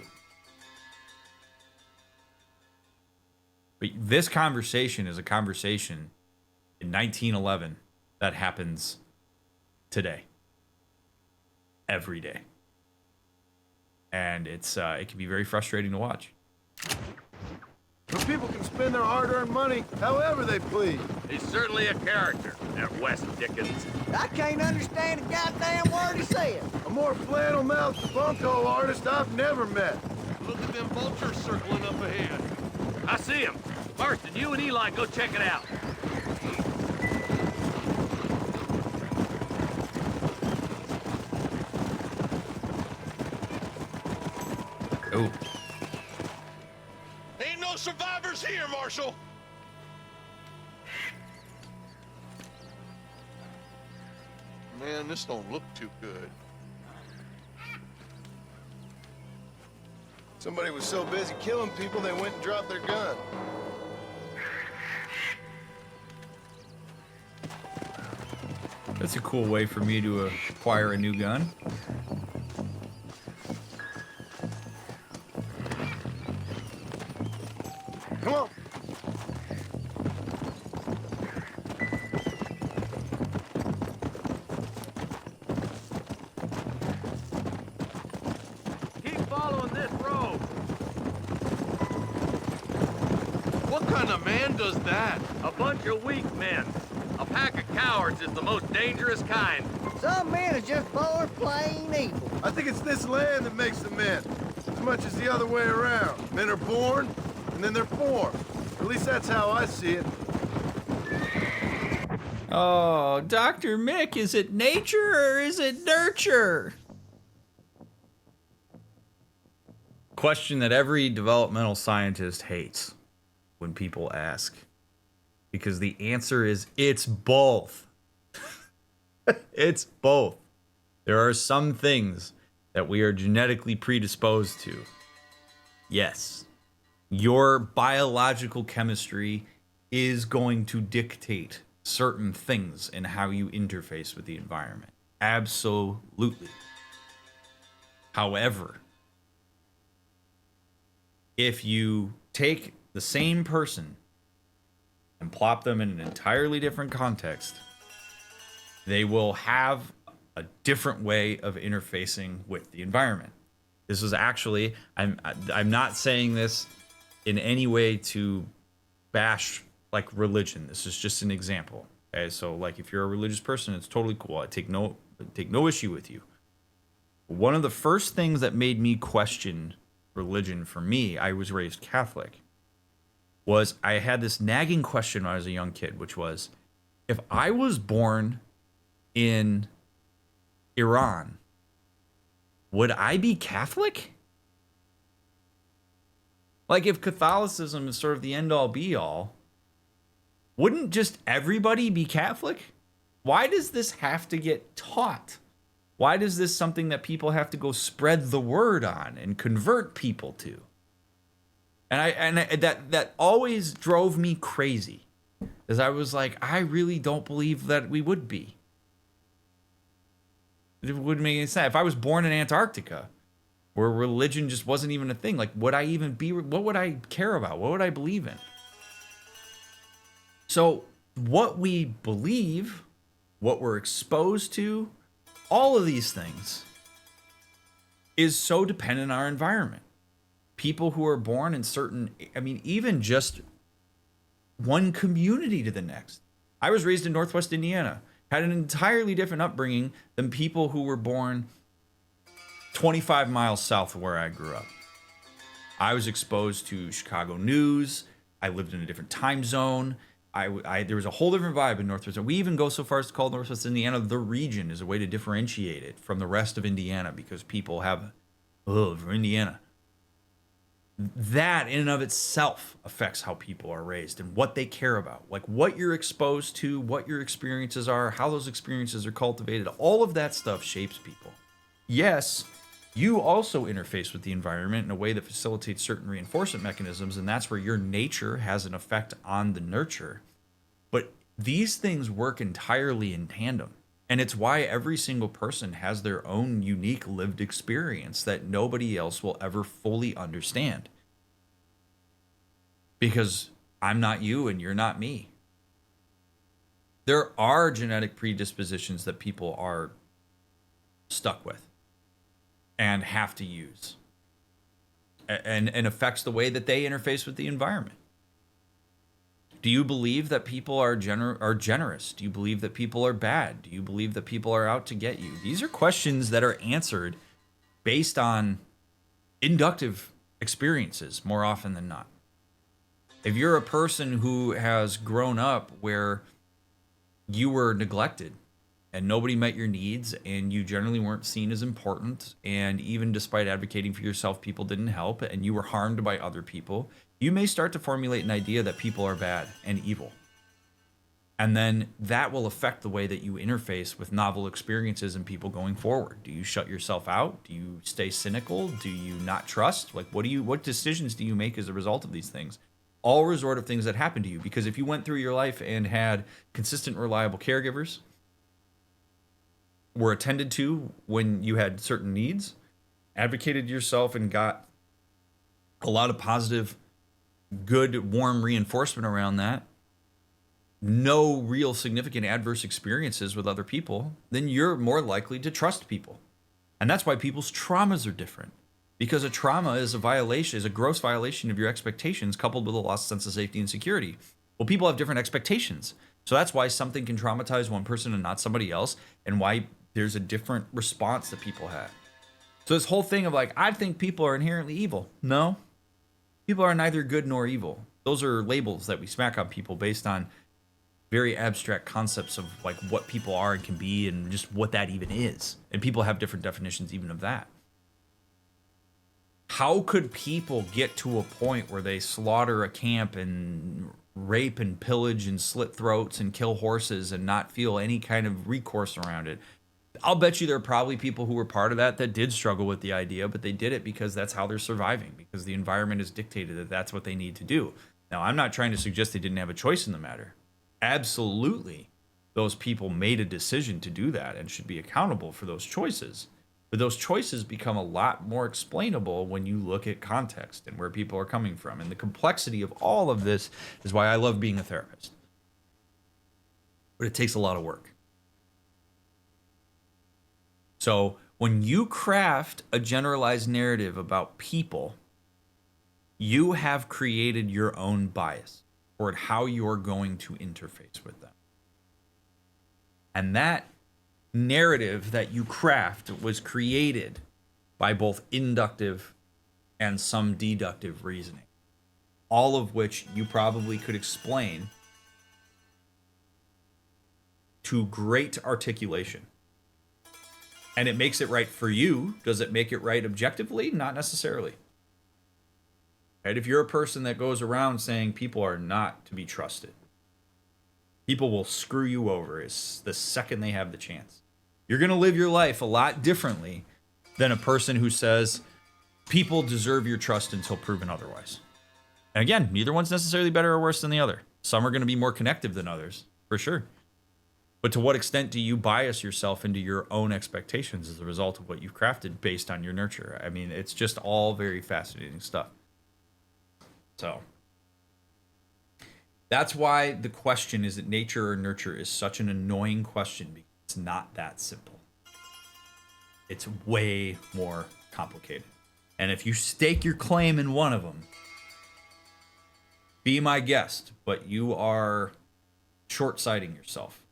But this conversation is a conversation in 1911 that happens today, every day. And it can be very frustrating to watch. But people can spend their hard-earned money however they please. He's certainly a character, that West Dickens. I can't understand a goddamn word he said. A more flannel-mouthed bunko artist I've never met. Look at them vultures circling up ahead. I see him. Marston, you and Eli go check it out. Oh. Ain't no survivors here, Marshal. Man, this don't look too good. Somebody was so busy killing people, they went and dropped their gun. That's a cool way for me to acquire a new gun. Come on. Keep following this road. What kind of man does that? A bunch of weak men. A pack of cowards is the most dangerous kind. Some men are just born plain evil. I think it's this land that makes the men, as much as the other way around. Men are born, and then they're formed. At least that's how I see it. Oh, Dr. Mick, is it nature or is it nurture? Question that every developmental scientist hates when people ask. Because the answer is, it's both. It's both. There are some things that we are genetically predisposed to. Yes. Your biological chemistry is going to dictate certain things in how you interface with the environment. Absolutely. However, if you take the same person and plop them in an entirely different context, they will have a different way of interfacing with the environment. This is actually, I'm not saying this in any way to bash like religion. This is just an example. Okay, so like if you're a religious person, it's totally cool. I take no issue with you. One of the first things that made me question religion for me, I was raised Catholic, was I had this nagging question when I was a young kid, which was, if I was born in Iran, would I be Catholic? Like, if Catholicism is sort of the end-all be-all, wouldn't just everybody be Catholic? Why does this have to get taught? Why is this something that people have to go spread the word on and convert people to? And that always drove me crazy, because I was like, I really don't believe that we would be. It wouldn't make any sense. If I was born in Antarctica, where religion just wasn't even a thing, like, would I even be, what would I care about? What would I believe in? So what we believe, what we're exposed to, all of these things is so dependent on our environment. People who are born in certain, I mean, even just one community to the next. I was raised in Northwest Indiana, had an entirely different upbringing than people who were born 25 miles south of where I grew up. I was exposed to Chicago news. I lived in a different time zone. There was a whole different vibe in Northwest. We even go so far as to call Northwest Indiana the region, as a way to differentiate it from the rest of Indiana, because people have, from Indiana. That in and of itself affects how people are raised and what they care about. Like what you're exposed to, what your experiences are, how those experiences are cultivated. All of that stuff shapes people. Yes, you also interface with the environment in a way that facilitates certain reinforcement mechanisms, and that's where your nature has an effect on the nurture. But these things work entirely in tandem. And it's why every single person has their own unique lived experience that nobody else will ever fully understand. Because I'm not you and you're not me. There are genetic predispositions that people are stuck with and have to use, and affects the way that they interface with the environment. Do you believe that people are generous? Do you believe that people are bad? Do you believe that people are out to get you? These are questions that are answered based on inductive experiences more often than not. If you're a person who has grown up where you were neglected and nobody met your needs and you generally weren't seen as important, and even despite advocating for yourself, people didn't help, and you were harmed by other people, you may start to formulate an idea that people are bad and evil. And then that will affect the way that you interface with novel experiences and people going forward. Do you shut yourself out? Do you stay cynical? Do you not trust? Like, what decisions do you make as a result of these things? All resort of things that happen to you. Because if you went through your life and had consistent, reliable caregivers, were attended to when you had certain needs, advocated yourself and got a lot of positive, good, warm reinforcement around that, no real significant adverse experiences with other people, then you're more likely to trust people. And that's why people's traumas are different. Because a trauma is a gross violation of your expectations, coupled with a lost sense of safety and security. Well, people have different expectations. So that's why something can traumatize one person and not somebody else, and why there's a different response that people have. So this whole thing of like, I think people are inherently evil. No, people are neither good nor evil. Those are labels that we smack on people based on very abstract concepts of like what people are and can be, and just what that even is. And people have different definitions even of that. How could people get to a point where they slaughter a camp and rape and pillage and slit throats and kill horses and not feel any kind of recourse around it? I'll bet you there are probably people who were part of that did struggle with the idea, but they did it because that's how they're surviving, because the environment has dictated that that's what they need to do. Now, I'm not trying to suggest they didn't have a choice in the matter. Absolutely, those people made a decision to do that and should be accountable for those choices. But those choices become a lot more explainable when you look at context and where people are coming from. And the complexity of all of this is why I love being a therapist. But it takes a lot of work. So when you craft a generalized narrative about people, you have created your own bias toward how you're going to interface with them. And that narrative that you craft was created by both inductive and some deductive reasoning, all of which you probably could explain to great articulation. And it makes it right for you. Does it make it right objectively? Not necessarily. Right? If you're a person that goes around saying people are not to be trusted, people will screw you over the second they have the chance. You're going to live your life a lot differently than a person who says people deserve your trust until proven otherwise. And again, neither one's necessarily better or worse than the other. Some are going to be more connective than others, for sure. But to what extent do you bias yourself into your own expectations as a result of what you've crafted based on your nurture? I mean, it's just all very fascinating stuff. So that's why the question, is it nature or nurture, is such an annoying question, because it's not that simple. It's way more complicated. And if you stake your claim in one of them, be my guest, but you are short-sighting yourself.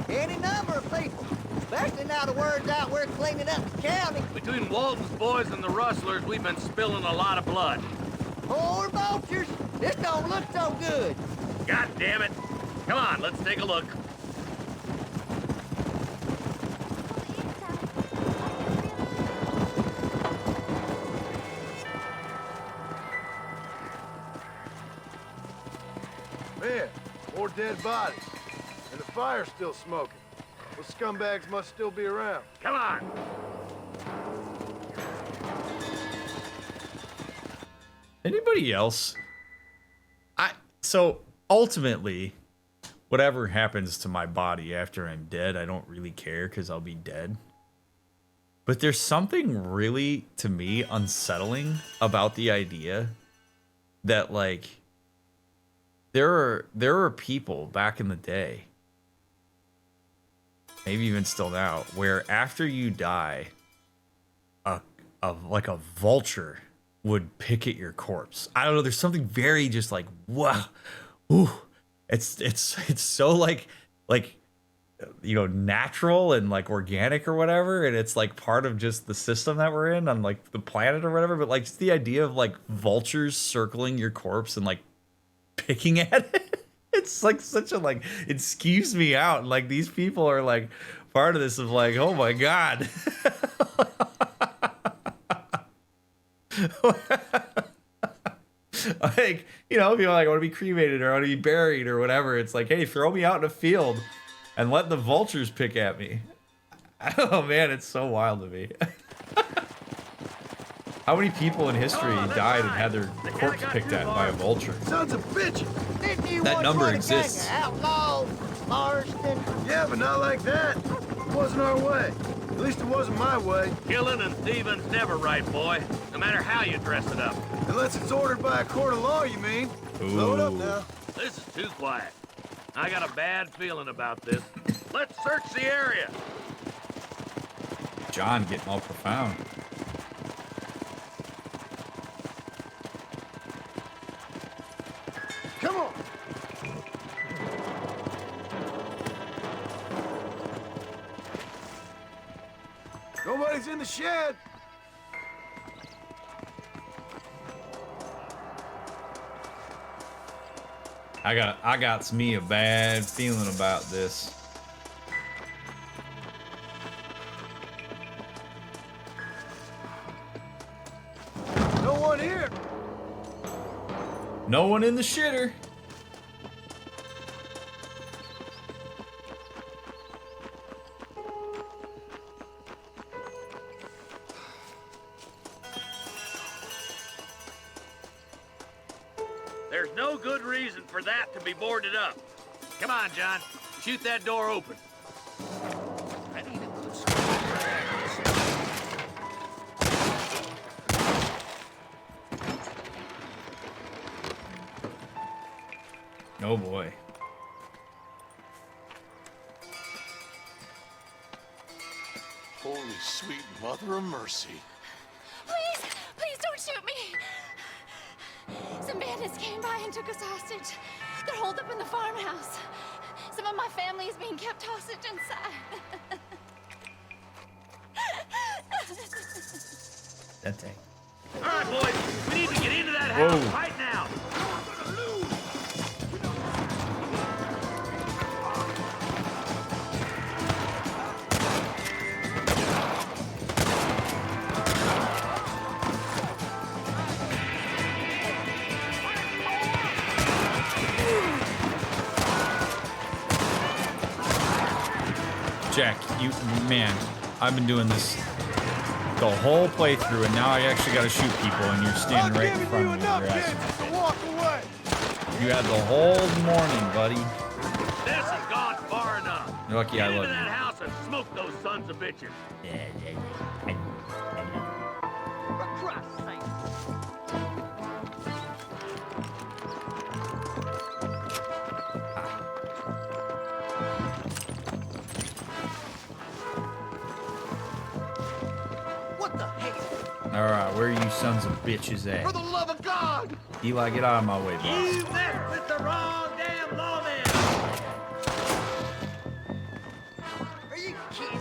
Any number of people, especially now the word's out we're cleaning up the county. Between Walton's boys and the rustlers, we've been spilling a lot of blood. Poor vultures, this don't look so good. God damn it. Come on, let's take a look. Man, more dead bodies. And the fire's still smoking. Those scumbags must still be around. Come on! Anybody else? So ultimately, whatever happens to my body after I'm dead, I don't really care because I'll be dead. But there's something really, to me, unsettling about the idea that, like, there are people back in the day, maybe even still now, where after you die, like a vulture would pick at your corpse. I don't know. There's something very just like, wow, ooh, it's so like you know, natural and like organic or whatever, and it's like part of just the system that we're in on like the planet or whatever. But like just the idea of like vultures circling your corpse and like picking at it, it's like such a like, it skeeves me out. And like these people are like part of this of like, oh my god. Like, you know, people are like, I want to be cremated or I want to be buried or whatever. It's like, hey, throw me out in a field and let the vultures pick at me. Oh man, it's so wild to me. How many people in history died and had their corpse picked at by a vulture? Sons of bitches! That number exists. Outlaws, Marston. Yeah, but not like that. It wasn't our way. At least it wasn't my way. Killing and thieving's never right, boy. No matter how you dress it up. Unless it's ordered by a court of law, you mean? Load up now. This is too quiet. I got a bad feeling about this. Let's search the area. John getting all profound. Come on. Nobody's in the shed. I got me a bad feeling about this. No one here. No one in the shitter. There's no good reason for that to be boarded up. Come on, John. Shoot that door open. That ain't a good Oh boy. Holy sweet mother of mercy. Please, please don't shoot bandits came by and took us hostage. They're holed up in the farmhouse. Some of my family is being kept hostage inside. That's it. All right, boys, we need to get into that house right now. Jack, man, I've been doing this the whole playthrough, and now I actually got to shoot people, and you're standing right in front of me. You had the whole morning, buddy. This has gone far enough. You're lucky Get I into love that you. house and smoke those sons of bitches. For Christ's sake. What the hell? All right, where are you sons of bitches at? For the love of God! Eli, get out of my way, boss. You messed with the wrong damn lawman. Are you kidding?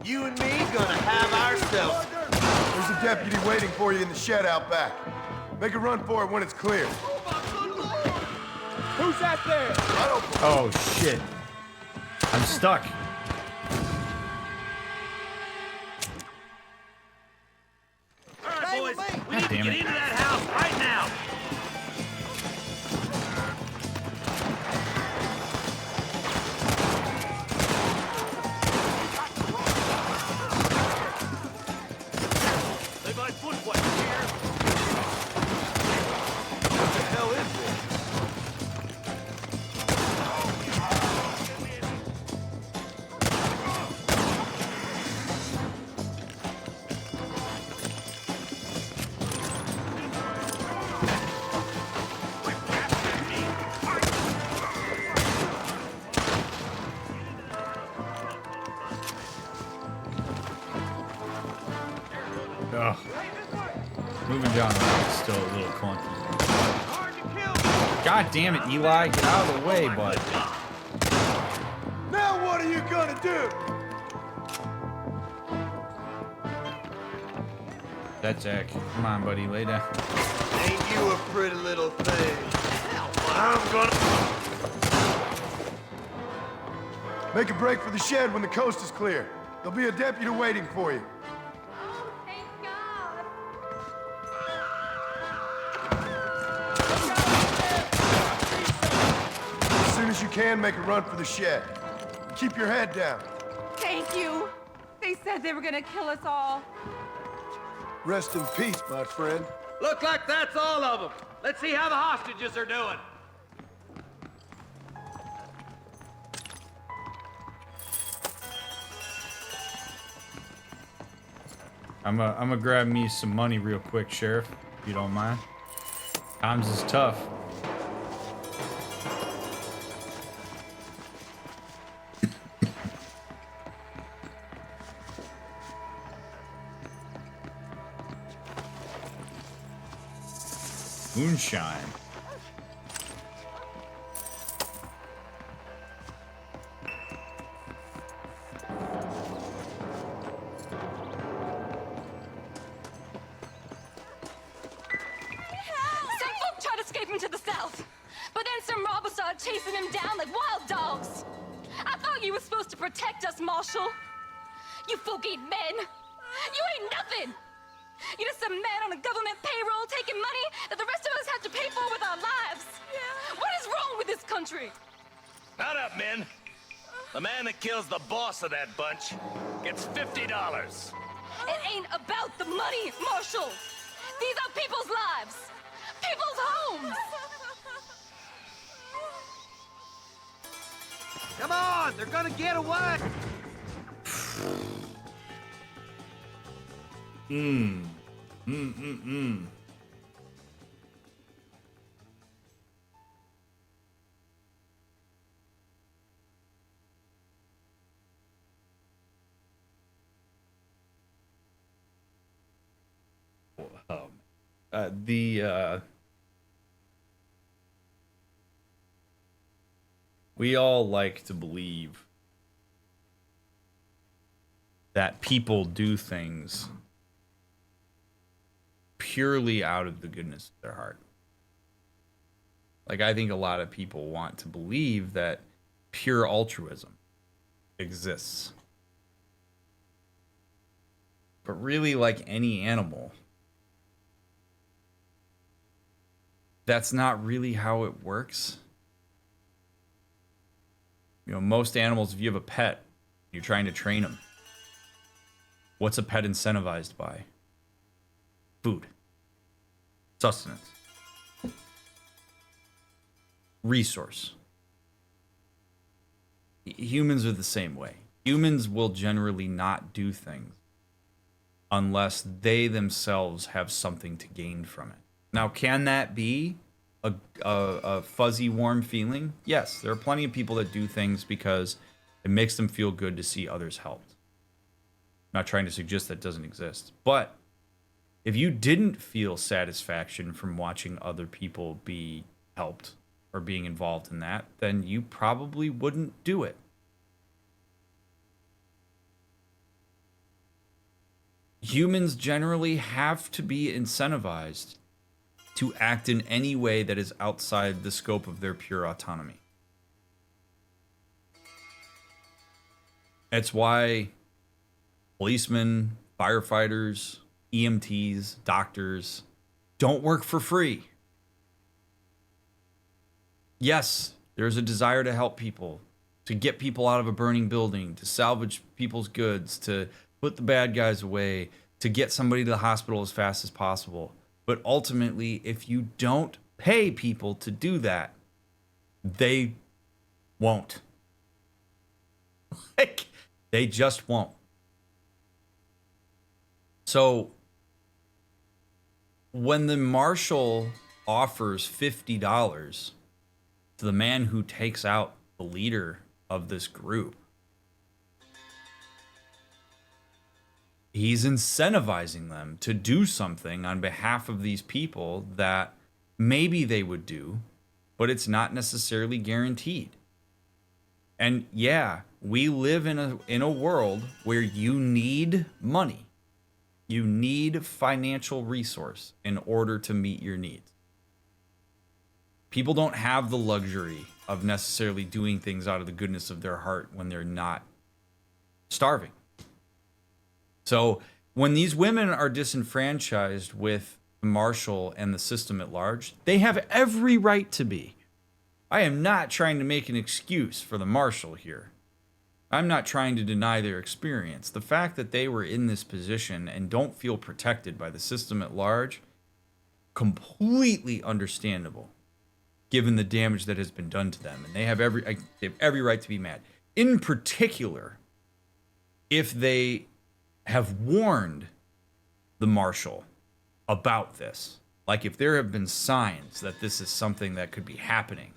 You and me gonna have ourselves. There's a deputy waiting for you in the shed out back. Make a run for it when it's clear. Who's that there? Oh, shit. I'm stuck. All right, boys, we need to damn get it. into that house right now. Levi footplate here. What the hell is this? Ugh. Moving John around is still a little clunky. God damn it, Eli. Get out of the way, bud. Now what are you gonna do? That's Jack. Come on, buddy. Lay down. Ain't you a pretty little thing? I'm gonna... Make a break for the shed when the coast is clear. There'll be a deputy waiting for you. As soon as you can, make a run for the shed. Keep your head down. Thank you. They said they were gonna kill us all. Rest in peace, my friend. Look like that's all of them. Let's see how the hostages are doing. I'm gonna grab me some money real quick, Sheriff, if you don't mind. Times is tough. Moonshine. Some folk tried escaping to the south, but then some robbers started chasing him down like wild dogs. I thought you were supposed to protect us, Marshal. You folk ain't men. You ain't nothing. You're just some man on a government payroll taking money that the rest of us have to pay for with our lives. What is wrong with this country? Not up, men. The man that kills the boss of that bunch gets $50. It ain't about the money, Marshal. These are people's lives, people's homes. Come on, they're gonna get away. We all like to believe that people do things purely out of the goodness of their heart. Like, I think a lot of people want to believe that pure altruism exists. But really, like any animal, that's not really how it works. You know, most animals, if you have a pet, you're trying to train them. What's a pet incentivized by? Food. Sustenance. Resource. Humans are the same way. Humans will generally not do things unless they themselves have something to gain from it. Now, can that be a fuzzy, warm feeling? Yes, there are plenty of people that do things because it makes them feel good to see others helped. I'm not trying to suggest that doesn't exist. But if you didn't feel satisfaction from watching other people be helped or being involved in that, then you probably wouldn't do it. Humans generally have to be incentivized to act in any way that is outside the scope of their pure autonomy. It's why policemen, firefighters, EMTs, doctors don't work for free. Yes, there's a desire to help people, to get people out of a burning building, to salvage people's goods, to put the bad guys away, to get somebody to the hospital as fast as possible. But ultimately, if you don't pay people to do that, they won't. Like, they just won't. So when the marshal offers $50 to the man who takes out the leader of this group, he's incentivizing them to do something on behalf of these people that maybe they would do, but it's not necessarily guaranteed. And yeah, we live in a world where you need money. You need financial resource in order to meet your needs. People don't have the luxury of necessarily doing things out of the goodness of their heart when they're not starving. So when these women are disenfranchised with the marshal and the system at large, they have every right to be. I am not trying to make an excuse for the marshal here. I'm not trying to deny their experience. The fact that they were in this position and don't feel protected by the system at large, completely understandable, given the damage that has been done to them. And they have every right to be mad. In particular, if they have warned the marshal about this. Like, if there have been signs that this is something that could be happening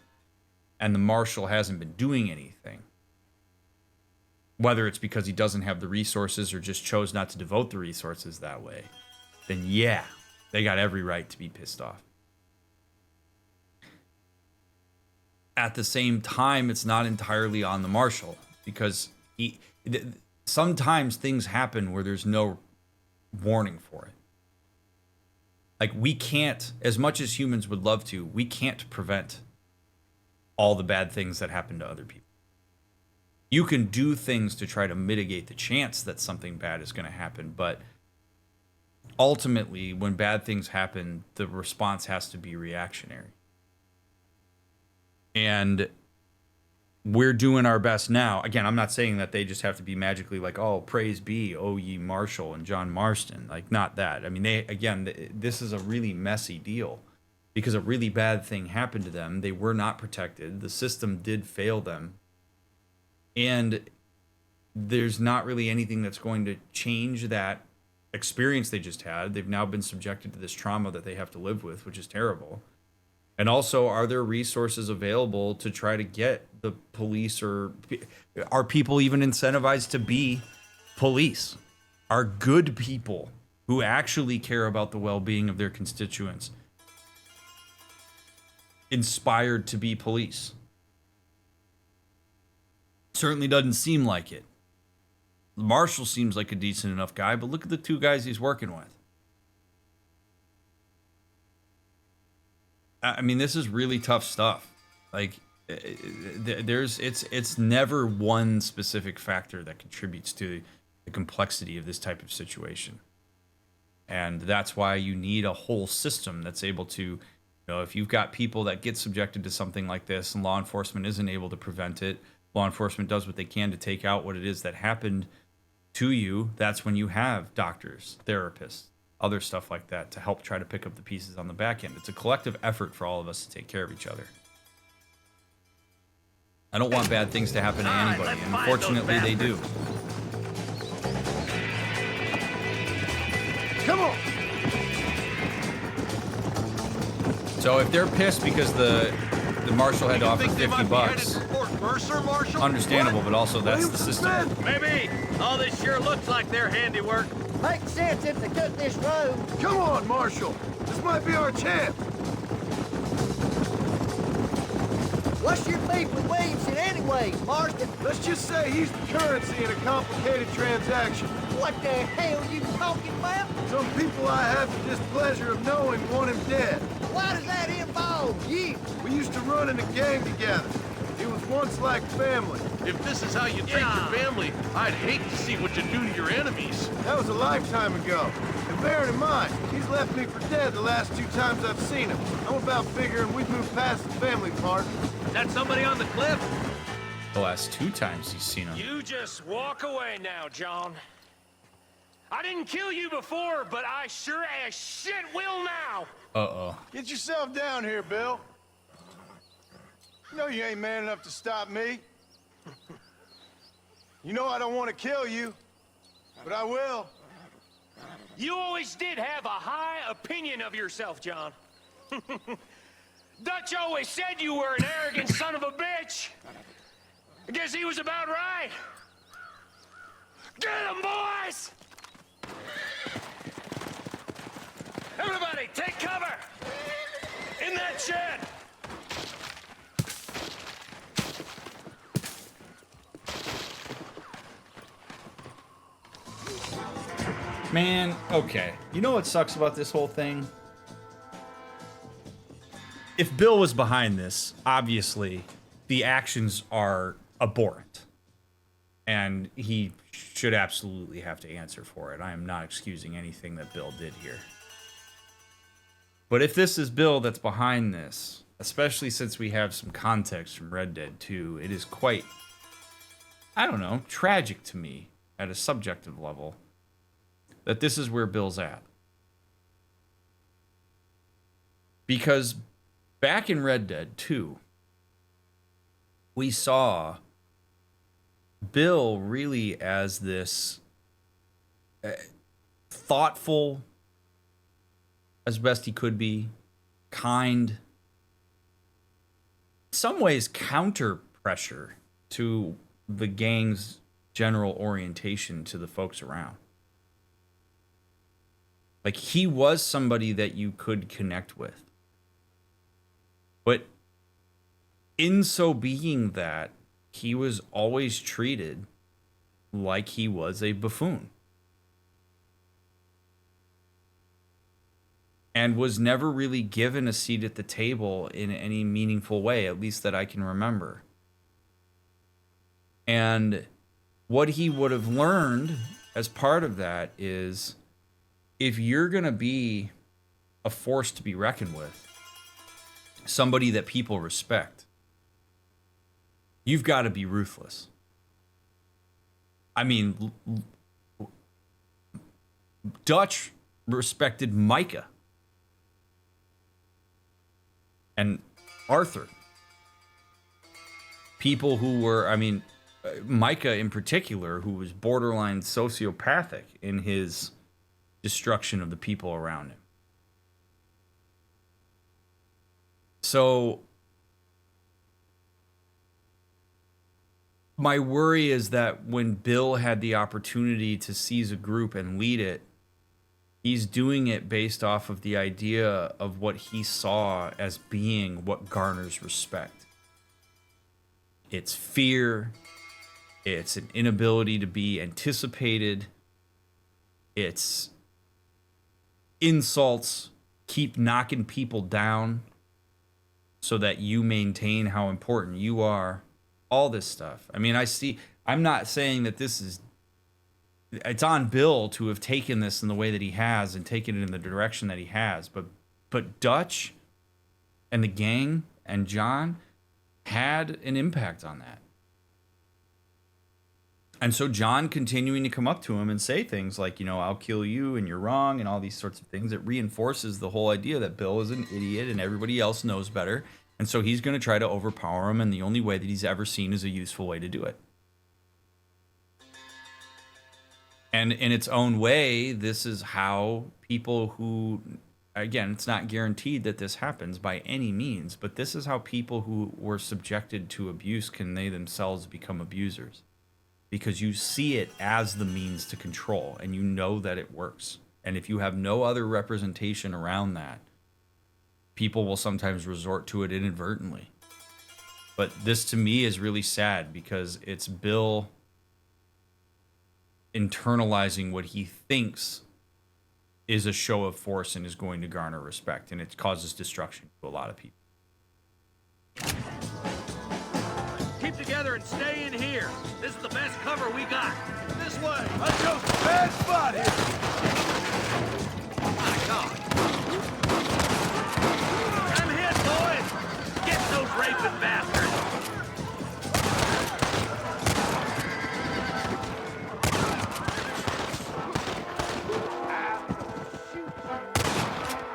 and the marshal hasn't been doing anything, whether it's because he doesn't have the resources or just chose not to devote the resources that way, then yeah, they got every right to be pissed off. At the same time, it's not entirely on the marshal, because sometimes things happen where there's no warning for it. Like, we can't, as much as humans would love to, we can't prevent all the bad things that happen to other people. You can do things to try to mitigate the chance that something bad is going to happen, but ultimately, when bad things happen, the response has to be reactionary. And we're doing our best now. Again, I'm not saying that they just have to be magically like, oh, praise be, O ye Marshal and John Marston. Like, not that. I mean, this is a really messy deal because a really bad thing happened to them. They were not protected. The system did fail them. And there's not really anything that's going to change that experience they just had. They've now been subjected to this trauma that they have to live with, which is terrible. And also, are there resources available to try to get the police, or are people even incentivized to be police? Are good people who actually care about the well-being of their constituents, inspired to be police. Certainly doesn't seem like it. Marshal seems like a decent enough guy, but look at the two guys he's working with. I mean, this is really tough stuff. Like, it's never one specific factor that contributes to the complexity of this type of situation. And that's why you need a whole system that's able to, you know, if you've got people that get subjected to something like this and law enforcement isn't able to prevent it, law enforcement does what they can to take out what it is that happened to you. That's when you have doctors, therapists, other stuff like that to help try to pick up the pieces on the back end. It's a collective effort for all of us to take care of each other. I don't want bad things to happen to anybody, and unfortunately they do. Come on! So if they're pissed because the Marshal had to offer $50, understandable, but also that's the system. Maybe. All this sure looks like their handiwork. Makes sense if they took this road. Come on, Marshal. This might be our chance. What's your beef with Williamson anyway, Marston? Let's just say he's the currency in a complicated transaction. What the hell are you talking about? Some people I have the displeasure of knowing want him dead. Why does that involve you? We used to run in a gang together. It was once like family. If this is how you treat your family, I'd hate to see what you do to your enemies. That was a lifetime ago. And bearing in mind, he's left me for dead the last 2 times I've seen him. I'm about figuring we've moved past the family part. Is that somebody on the cliff? The last 2 times he's seen him. You just walk away now, John. I didn't kill you before, but I sure as shit will now. Uh-oh. Get yourself down here, Bill. You know you ain't man enough to stop me. You know I don't want to kill you, but I will. You always did have a high opinion of yourself, John. Dutch always said you were an arrogant son of a bitch. I guess he was about right. Get him, boys! Everybody, take cover! In that shed! Man, okay. You know what sucks about this whole thing? If Bill was behind this, obviously, the actions are abhorrent. And he should absolutely have to answer for it. I am not excusing anything that Bill did here. But if this is Bill that's behind this, especially since we have some context from Red Dead 2, it is quite, I don't know, tragic to me at a subjective level that this is where Bill's at. Because back in Red Dead 2, we saw Bill really as this thoughtful, as best he could be, kind, in some ways counter pressure to the gang's general orientation to the folks around. Like, he was somebody that you could connect with. But in so being that, he was always treated like he was a buffoon. And was never really given a seat at the table in any meaningful way, at least that I can remember. And what he would have learned as part of that is, if you're going to be a force to be reckoned with, somebody that people respect, you've got to be ruthless. I mean, Dutch respected Micah and Arthur. People who were, I mean, Micah in particular, who was borderline sociopathic in his destruction of the people around him. So my worry is that when Bill had the opportunity to seize a group and lead it, He's doing it based off of the idea of what he saw as being what garners respect. It's fear. It's an inability to be anticipated. It's insults. Keep knocking people down so that you maintain how important you are. All this stuff. I mean, I'm not saying that it's on Bill to have taken this in the way that he has and taken it in the direction that he has. But Dutch and the gang and John had an impact on that. And so John continuing to come up to him and say things like, I'll kill you and you're wrong and all these sorts of things, it reinforces the whole idea that Bill is an idiot and everybody else knows better. And so he's going to try to overpower him, and the only way that he's ever seen is a useful way to do it. And in its own way, this is how people who, again, it's not guaranteed that this happens by any means, but this is how people who were subjected to abuse can they themselves become abusers. Because you see it as the means to control, and you know that it works. And if you have no other representation around that, people will sometimes resort to it inadvertently. But this to me is really sad because it's Bill internalizing what he thinks is a show of force and is going to garner respect, and it causes destruction to a lot of people. Keep together and stay in here. This is the best cover we got. This way. I chose a bad spot here. My God. I'm hit, boys. Get those raping bastards.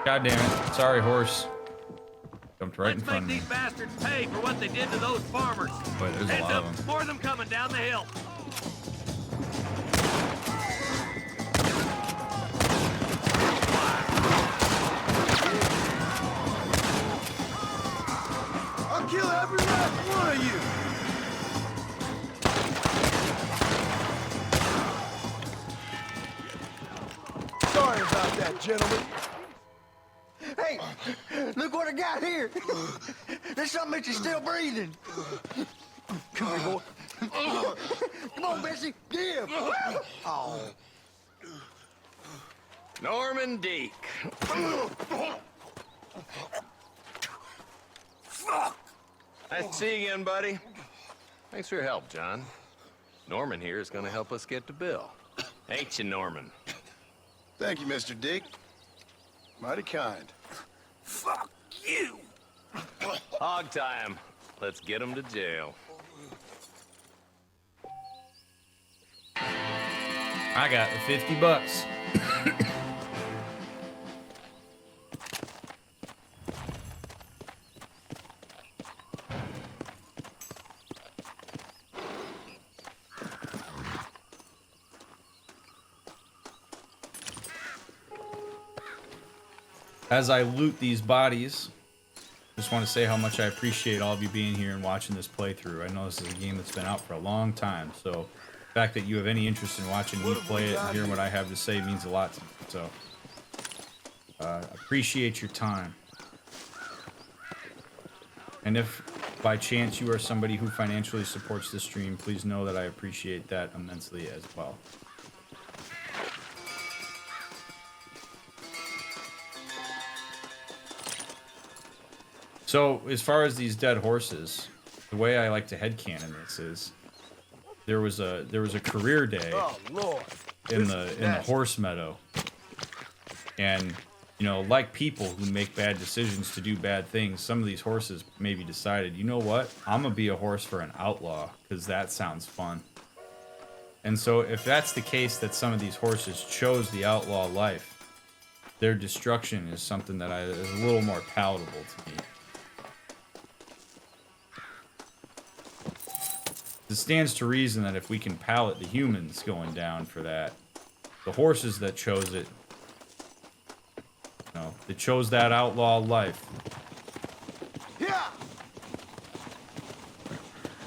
God damn it. Sorry, horse. Jumped right in Let's front make of me. these bastards pay for what they did to those farmers. Boy, there's a Heads lot up. of them. More of them coming down the hill. I'll kill every last one of you. Sorry about that, gentlemen. Hey, look what I got here. There's something that you're still breathing. Come here, boy. Come on, Bessie. Give. Oh. Norman Deek. Fuck! Nice to see you again, buddy. Thanks for your help, John. Norman here is going to help us get to Bill. Ain't you, Norman? Thank you, Mr. Dick. Mighty kind. Fuck you! Hog time. Let's get him to jail. I got the $50. As I loot these bodies, just want to say how much I appreciate all of you being here and watching this playthrough. I know this is a game that's been out for a long time, so the fact that you have any interest in watching me play it and hearing what I have to say means a lot to me. So, appreciate your time. And if by chance you are somebody who financially supports this stream, please know that I appreciate that immensely as well. So, as far as these dead horses, the way I like to headcanon this is there was a career day in the horse meadow, and you know, like people who make bad decisions to do bad things, some of these horses maybe decided, you know what, I'm gonna be a horse for an outlaw because that sounds fun. And so, if that's the case, that some of these horses chose the outlaw life, their destruction is something that is a little more palatable to me. It stands to reason that if we can pallet the humans going down for that, the horses that chose it, you know, they chose that outlaw life. Yeah.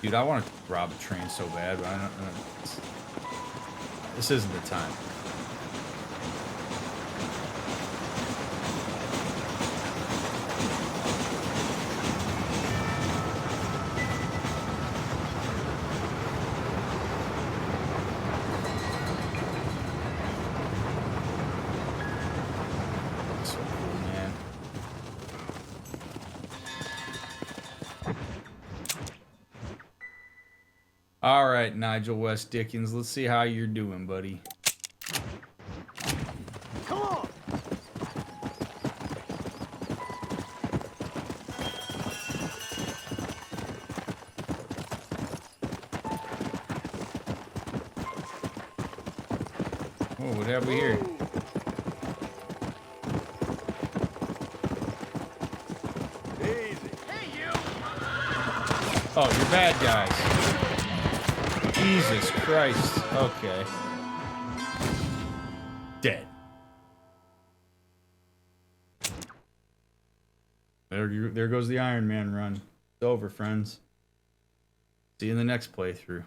Dude, I want to rob a train so bad, but I don't know. This isn't the time. All right, Nigel West Dickens. Let's see how you're doing, buddy. Come on. Oh, what have we here? Oh, you're bad guys. Jesus Christ. Okay. Dead. There goes the Iron Man run. It's over, friends. See you in the next playthrough.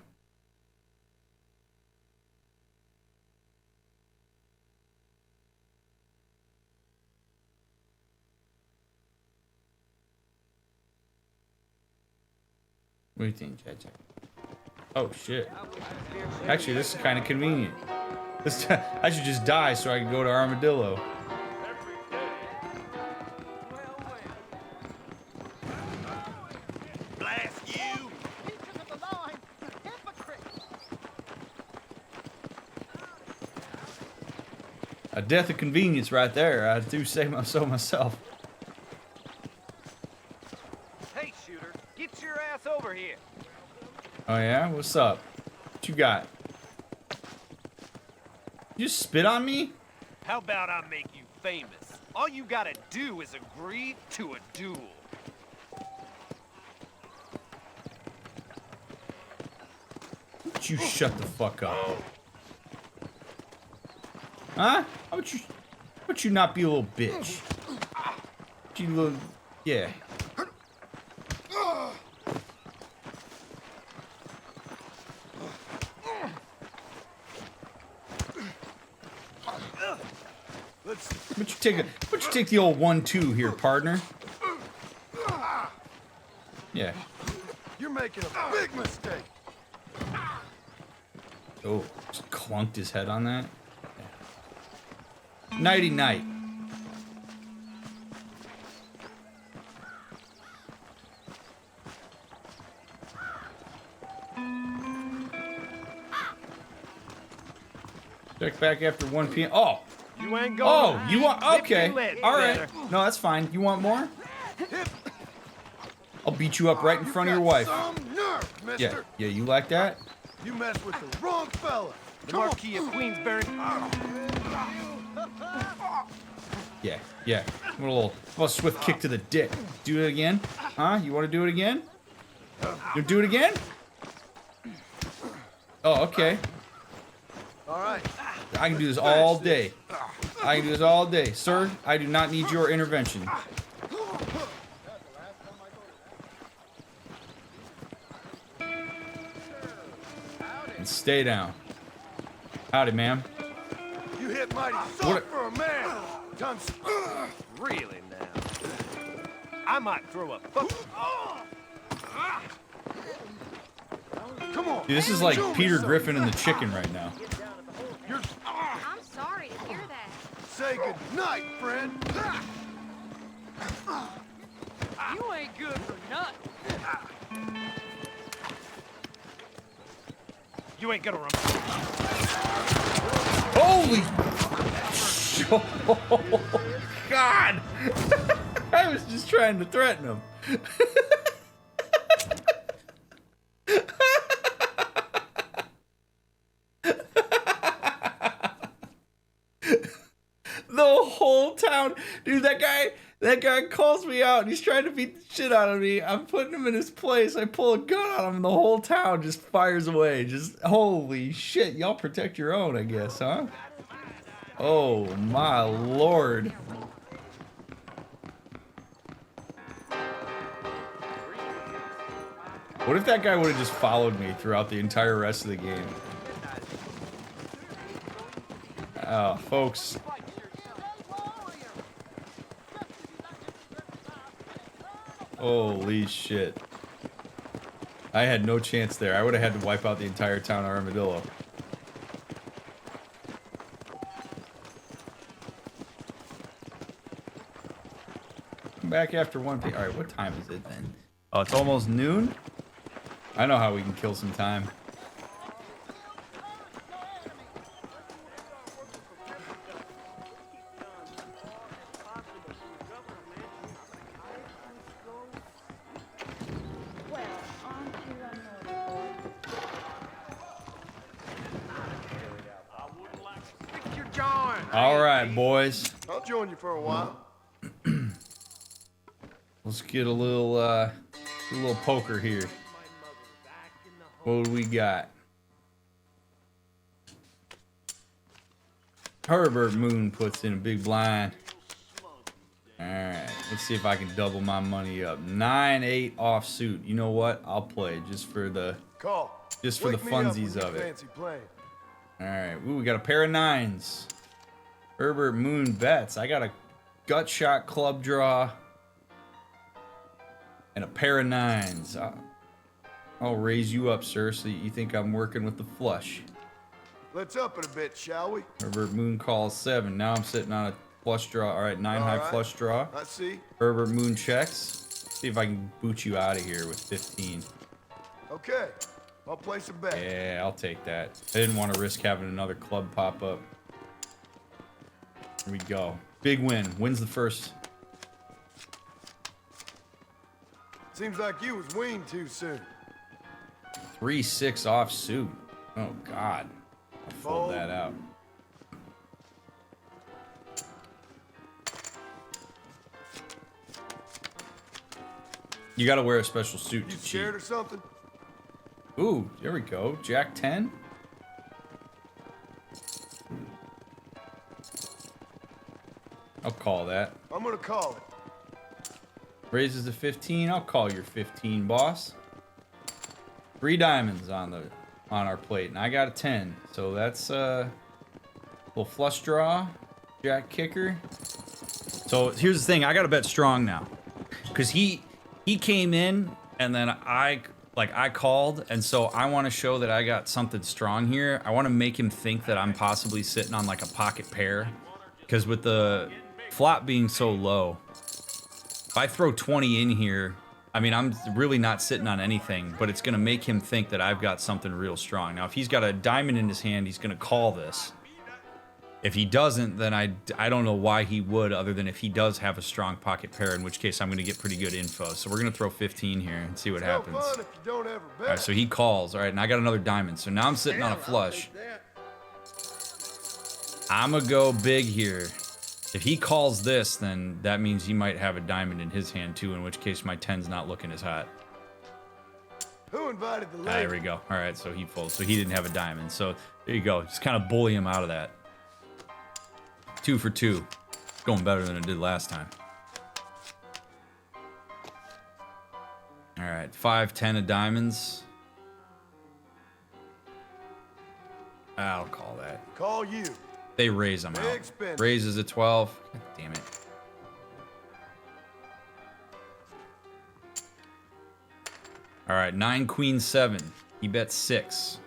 What do you think, Jack? Oh shit. Actually, this is kind of convenient. I should just die so I can go to Armadillo. Blast you! A death of convenience right there. I do say so myself. Hey, shooter, get your ass over here. Oh yeah? What's up? What you got? You just spit on me? How about I make you famous? All you gotta do is agree to a duel. You shut the fuck up. Huh? How would you not be a little bitch? You little, yeah. Would you take the old 1-2 here, partner? Yeah. You're making a big mistake. Oh, just clunked his head on that. Yeah. Nighty night. Check back after 1 p.m. Oh! You ain't going. Oh, you want? Okay. All right. No, that's fine. You want more? I'll beat you up right in front of your wife. Some nerve, mister. Yeah, you like that? You messed with the wrong fella. The Marquis of Queensberry. Yeah. What a little swift kick to the dick. Do it again? Huh? You want to do it again? You do it again? Oh, okay. All right. I can do this all day. I can do this all day. Sir, I do not need your intervention. And stay down. Howdy, ma'am. You hit mighty soft for a man. Done. Really now? I might throw a fuck. Come on. Dude, this is like Peter Griffin and the chicken right now. I'm sorry to hear that. Say good night, friend. You ain't good for nothing. You ain't gonna remember. Holy! Oh, God! I was just trying to threaten him. The whole town, dude. That guy calls me out and he's trying to beat the shit out of me. I'm putting him in his place. I pull a gun on him and the whole town just fires away. Just holy shit. Y'all protect your own, I guess, huh? Oh my lord. What if that guy would have just followed me throughout the entire rest of the game? Oh, folks. Holy shit. I had no chance there. I would have had to wipe out the entire town of Armadillo. Come back after 1 p.m. Alright, what time is it then? Oh, it's almost noon? I know how we can kill some time. All right, boys. I'll join you for a while. Let's get a little poker here. What do we got? Herbert Moon puts in a big blind. All right, let's see if I can double my money up. 9-8 offsuit. You know what? I'll play just for the funsies of it. All right, ooh, we got a pair of 9s. Herbert Moon bets. I got a gut shot club draw and a pair of 9s. I'll raise you up, sir, so you think I'm working with the flush. Let's up it a bit, shall we? Herbert Moon calls 7. Now I'm sitting on a flush draw. All right, 9 high flush draw. I see. Herbert Moon checks. See if I can boot you out of here with 15. Okay, I'll place a bet. Yeah, I'll take that. I didn't want to risk having another club pop up. Here we go. Big win. Wins the first. Seems like you was weaned too soon. 3-6 offsuit. Oh, God. I'll fold that out. You gotta wear a special suit to cheat. Scared or something? Ooh, there we go. Jack 10. I'll call that. I'm gonna call it. Raises to 15. I'll call your 15, boss. 3 diamonds on our plate, and I got a 10. So that's a little flush draw, jack kicker. So here's the thing: I got to bet strong now, because he came in, and then I called, and so I want to show that I got something strong here. I want to make him think that I'm possibly sitting on like a pocket pair, because with the flop being so low, if I throw 20 in here, I mean, I'm really not sitting on anything, but it's going to make him think that I've got something real strong. Now, if he's got a diamond in his hand, he's going to call this. If he doesn't, then I don't know why he would, other than if he does have a strong pocket pair, in which case I'm going to get pretty good info. So we're going to throw 15 here and see what happens. Fun if you don't ever bet. All right, so he calls. All right, and I got another diamond. So now I'm sitting on a flush. I'm going to go big here. If he calls this, then that means he might have a diamond in his hand too, in which case my 10's not looking as hot. Who invited the lady? There we go. All right, so he folds. So he didn't have a diamond. So there you go. Just kind of bully him out of that. 2 for 2. Going better than it did last time. All right, 5, 10 of diamonds. I'll call that. Call you. They raise them out. Raises a 12. God damn it. All right, 9, queen, 7. He bets 6.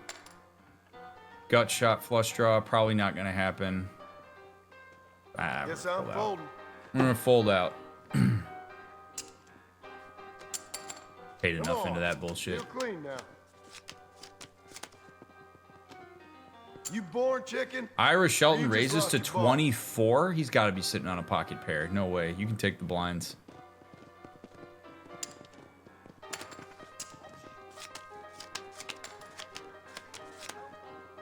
Gut shot, flush draw. Probably not going to happen. Guess I'm folding. I'm going to fold out. Paid enough into that bullshit. Feel clean now. You born chicken? Ira Shelton raises to 24. He's got to be sitting on a pocket pair. No way. You can take the blinds.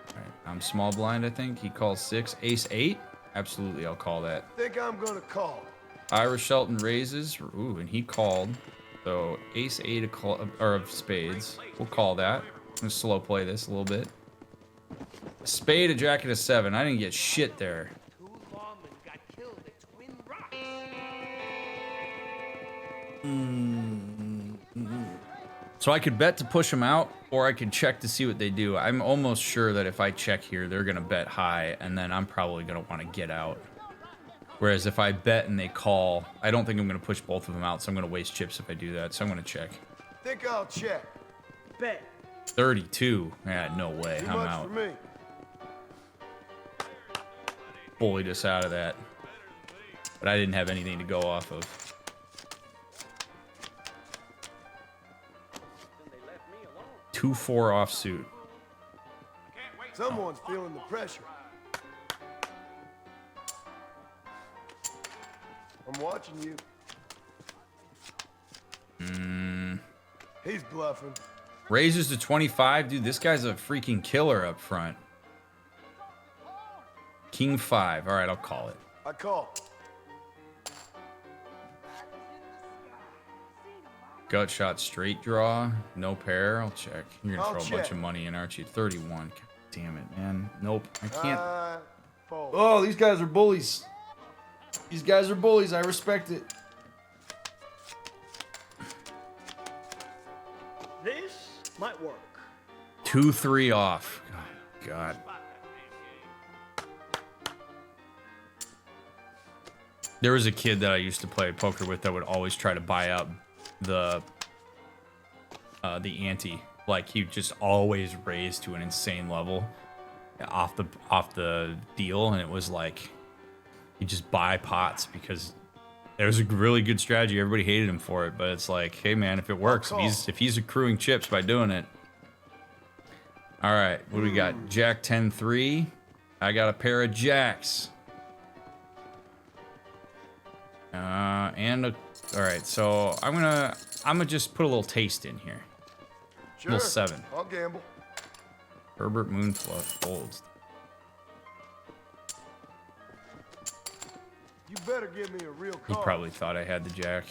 All right, I'm small blind, I think. He calls 6. Ace 8. Absolutely, I'll call that. Think I'm gonna call. Ira Shelton raises. Ooh, and he called. So Ace 8 of spades. We'll call that. I'm gonna slow play this a little bit. Spade, a jack, and a 7. I didn't get shit there. So I could bet to push them out, or I could check to see what they do. I'm almost sure that if I check here, they're going to bet high, and then I'm probably going to want to get out. Whereas if I bet and they call, I don't think I'm going to push both of them out, so I'm going to waste chips if I do that. So I'm going to check. Think I'll check. Bet. 32. Yeah, no way. I'm out. For me. Bullied us out of that. But I didn't have anything to go off of. Two 4 offsuit. Someone's feeling the pressure. I'm watching you. He's bluffing. Raises to 25. Dude, this guy's a freaking killer up front. King 5. All right, I'll call it. I call. Gut shot straight draw. No pair. I'll check. You're going to I'll throw a bunch check. of money in, aren't you? 31. God damn it, man. Nope. I can't. Fold. Oh, these guys are bullies. These guys are bullies. I respect it. This might work. 2-3 off. Oh, God. There was a kid that I used to play poker with that would always try to buy up the ante. Like, he'd just always raise to an insane level off the deal, and it was like he'd just buy pots because it was a really good strategy. Everybody hated him for it, but it's like, hey man, if it works, if he's accruing chips by doing it. All right, what do we got? Jack 10-3. I got a pair of jacks. All right, so I'm gonna just put a little taste in here. Sure. Little 7. I'll gamble. Herbert Moonfluff folds. You better give me a real He call. probably thought I had the jack.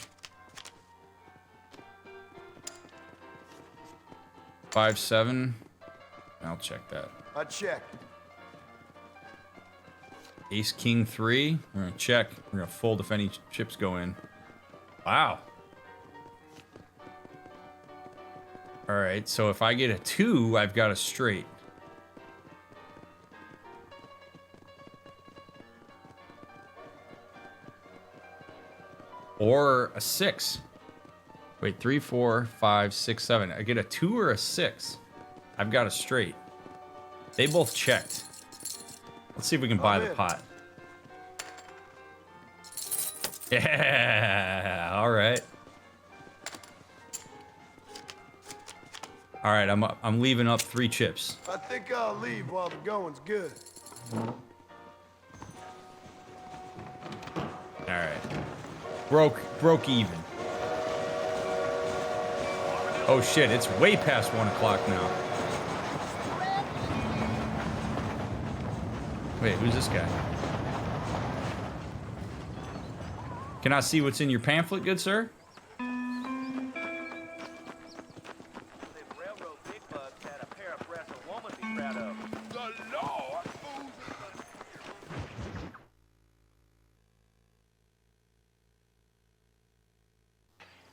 5-7. I'll check that. I check. Ace King 3. We're gonna check. We're gonna fold if any chips go in. Wow. All right, so if I get a 2, I've got a straight. Or a 6. Wait, 3, 4, 5, 6, 7. I get a 2 or a 6. I've got a straight. They both checked. Let's see if we can buy the pot. Yeah, all right. All right, I'm leaving up 3 chips. I think I'll leave while the going's good. All right. Broke even. Oh shit, it's way past 1 o'clock now. Wait, who's this guy? Can I see what's in your pamphlet, good sir?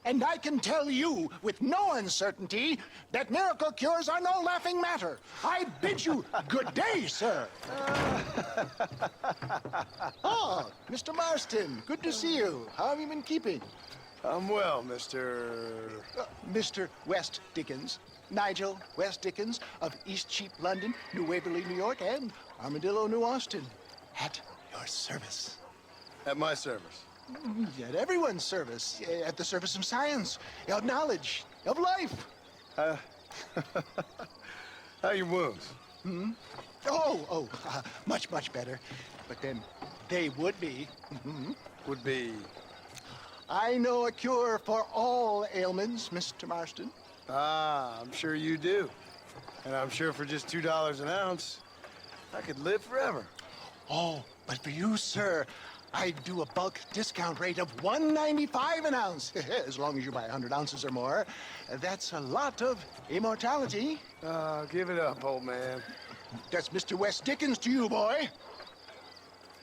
And I can tell you with no uncertainty that miracle cures are no laughing matter. I bid you good day, sir. Oh, Mr. Marston, good to see you. How have you been keeping? I'm well, Mr. Mr. West Dickens. Nigel West Dickens of East Cheap, London, New Waverly, New York, and Armadillo, New Austin. At your service. At my service. At everyone's service. At the service of science, of knowledge, of life. How are your wounds? Much, much better. But then they would be. Would be? I know a cure for all ailments, Mr. Marston. Ah, I'm sure you do. And I'm sure for just $2 an ounce, I could live forever. Oh, but for you, sir, I do a bulk discount rate of $1.95 an ounce, as long as you buy 100 ounces or more. That's a lot of immortality. Give it up, old man. That's Mr. West Dickens to you, boy.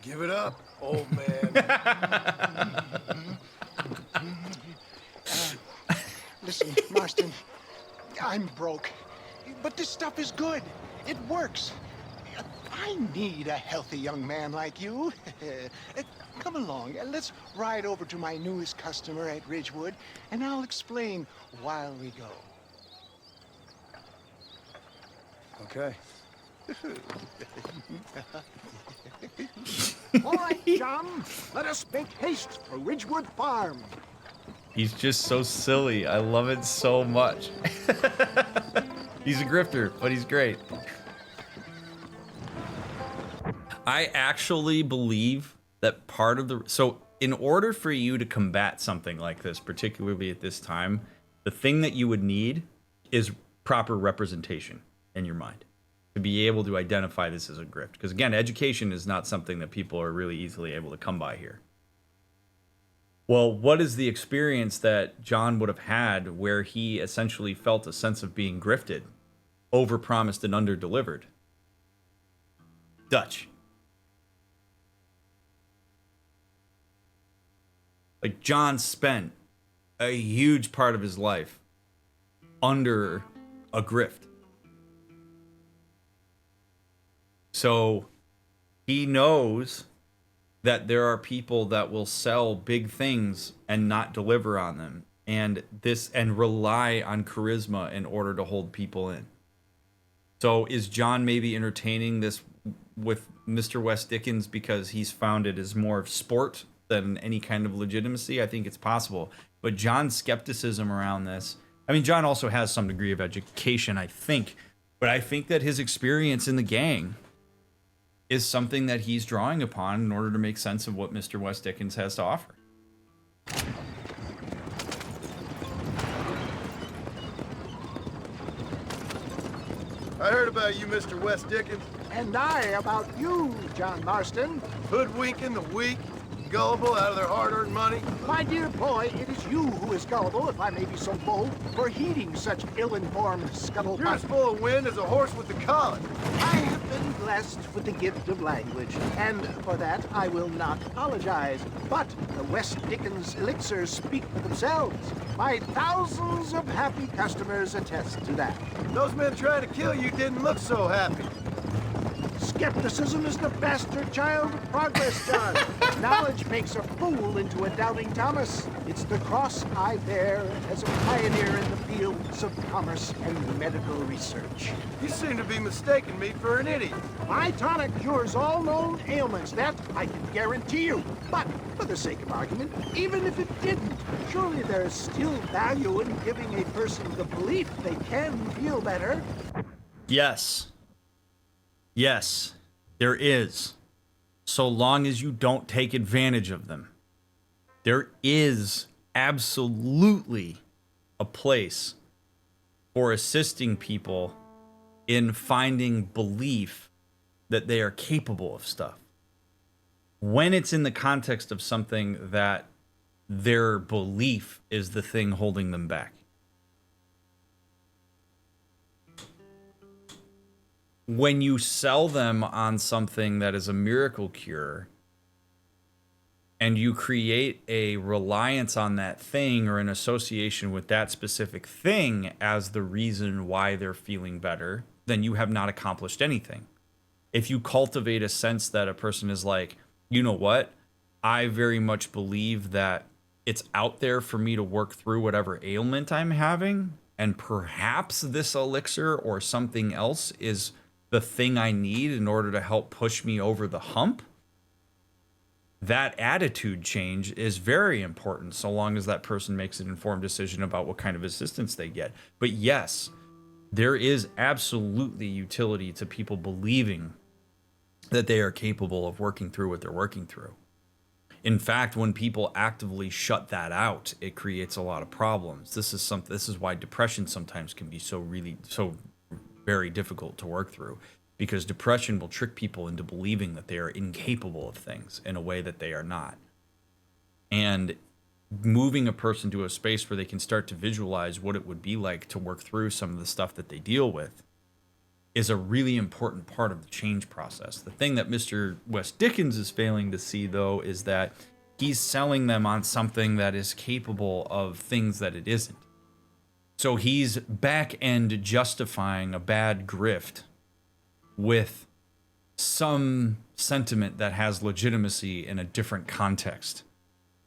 Give it up, old man. Listen, Marston, I'm broke, but this stuff is good. It works. I need a healthy young man like you. Come along, let's ride over to my newest customer at Ridgewood, and I'll explain while we go. Okay. All right, John, let us make haste for Ridgewood Farm. He's just so silly. I love it so much. He's a grifter, but he's great. I actually believe that part of the... So in order for you to combat something like this, particularly at this time, the thing that you would need is proper representation in your mind. to be able to identify this as a grift. Because again, education is not something that people are really easily able to come by here. Well, what is the experience that John would have had where he essentially felt a sense of being grifted, overpromised and underdelivered? Dutch. Like, John spent a huge part of his life under a grift. So he knows that there are people that will sell big things and not deliver on them, and rely on charisma in order to hold people in. So is John maybe entertaining this with Mr. West Dickens because he's found it as more of sport than any kind of legitimacy? I think it's possible. But John's skepticism around this, I mean, John also has some degree of education, I think, but I think that his experience in the gang is something that he's drawing upon in order to make sense of what Mr. West Dickens has to offer. I heard about you, Mr. West Dickens. And I about you, John Marston. Hoodwinking the weak, gullible out of their hard-earned money. My dear boy, it is you who is gullible, if I may be so bold, for heeding such ill-informed scuttlebutt. You're as full of wind as a horse with the colic. I have been blessed with the gift of language, and for that I will not apologize. But the West Dickens elixirs speak for themselves. My thousands of happy customers attest to that. Those men trying to kill you didn't look so happy. Skepticism is the bastard child of progress, John. Knowledge makes a fool into a doubting Thomas. It's the cross I bear as a pioneer in the fields of commerce and medical research. You seem to be mistaking me for an idiot. My tonic cures all known ailments, that I can guarantee you. But for the sake of argument, even if it didn't, surely there is still value in giving a person the belief they can feel better. Yes. Yes, there is. So long as you don't take advantage of them. There is absolutely a place for assisting people in finding belief that they are capable of stuff. When it's in the context of something that their belief is the thing holding them back. When you sell them on something that is a miracle cure and you create a reliance on that thing or an association with that specific thing as the reason why they're feeling better, then you have not accomplished anything. If you cultivate a sense that a person is like, you know what? I very much believe that it's out there for me to work through whatever ailment I'm having, and perhaps this elixir or something else is the thing I need in order to help push me over the hump. That attitude change is very important so long as that person makes an informed decision about what kind of assistance they get. But yes, there is absolutely utility to people believing that they are capable of working through what they're working through. In fact, when people actively shut that out, it creates a lot of problems. This is why depression sometimes can be so very difficult to work through, because depression will trick people into believing that they are incapable of things in a way that they are not. And moving a person to a space where they can start to visualize what it would be like to work through some of the stuff that they deal with is a really important part of the change process. The thing that Mr. West Dickens is failing to see, though, is that he's selling them on something that is capable of things that it isn't. So he's back-end justifying a bad grift with some sentiment that has legitimacy in a different context.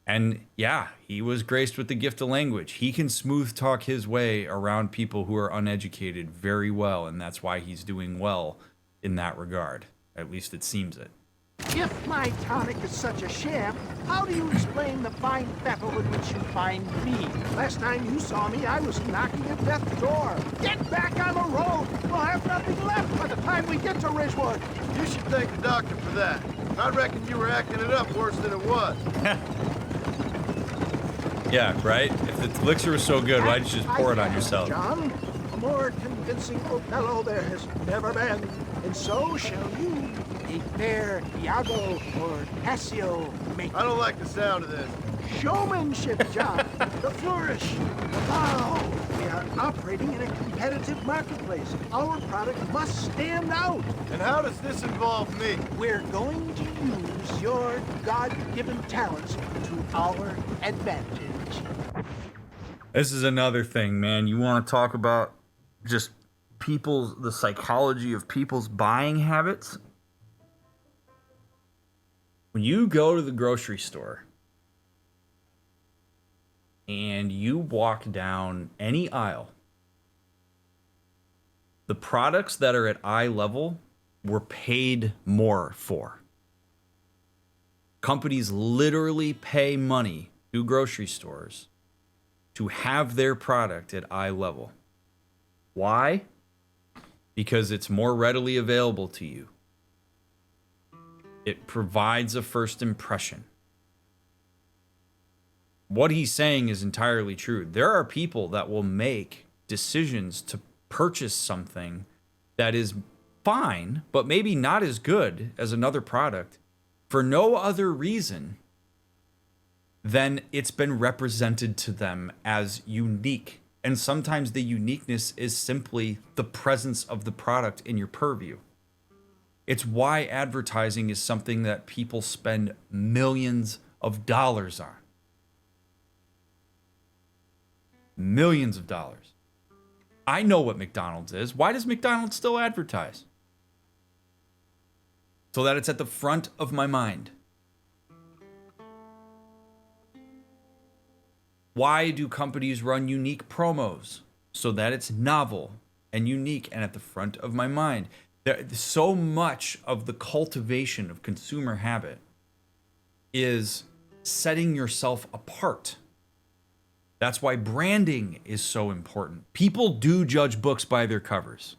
And yeah, he was graced with the gift of language. He can smooth talk his way around people who are uneducated very well, and that's why he's doing well in that regard. At least it seems it. If my tonic is such a sham, how do you explain the fine battle in which you find me? Last time you saw me, I was knocking at death's door. Get back on the road! We'll have nothing left by the time we get to Ridgewood. You should thank the doctor for that. I reckon you were acting it up worse than it was. Yeah, right? If the elixir was so good, why'd you just pour it on yourself? John, a more convincing Othello there has never been, and so shall you, a fair Iago or Cassio make. I don't like the sound of this. Showmanship, John. The flourish, the bow. We are operating in a competitive marketplace. Our product must stand out. And how does this involve me? We're going to use your God-given talents to our advantage. This is another thing, man. You want to talk about just the psychology of people's buying habits? When you go to the grocery store and you walk down any aisle, the products that are at eye level were paid more for. Companies literally pay money to grocery stores to have their product at eye level. Why? Because it's more readily available to you. It provides a first impression. What he's saying is entirely true. There are people that will make decisions to purchase something that is fine, but maybe not as good as another product for no other reason than it's been represented to them as unique. And sometimes the uniqueness is simply the presence of the product in your purview. It's why advertising is something that people spend millions of dollars on. Millions of dollars. I know what McDonald's is. Why does McDonald's still advertise? So that it's at the front of my mind. Why do companies run unique promos? So that it's novel and unique and at the front of my mind. So much of the cultivation of consumer habit is setting yourself apart. That's why branding is so important. People do judge books by their covers.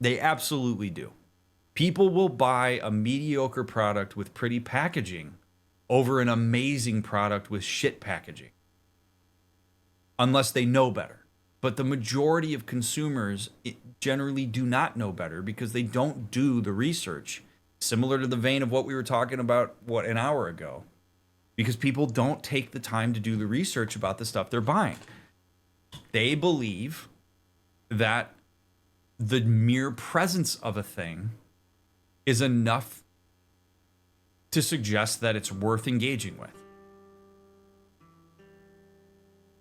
They absolutely do. People will buy a mediocre product with pretty packaging over an amazing product with shit packaging, unless they know better. But the majority of consumers generally do not know better because they don't do the research, similar to the vein of what we were talking about, an hour ago. Because people don't take the time to do the research about the stuff they're buying. They believe that the mere presence of a thing is enough to suggest that it's worth engaging with.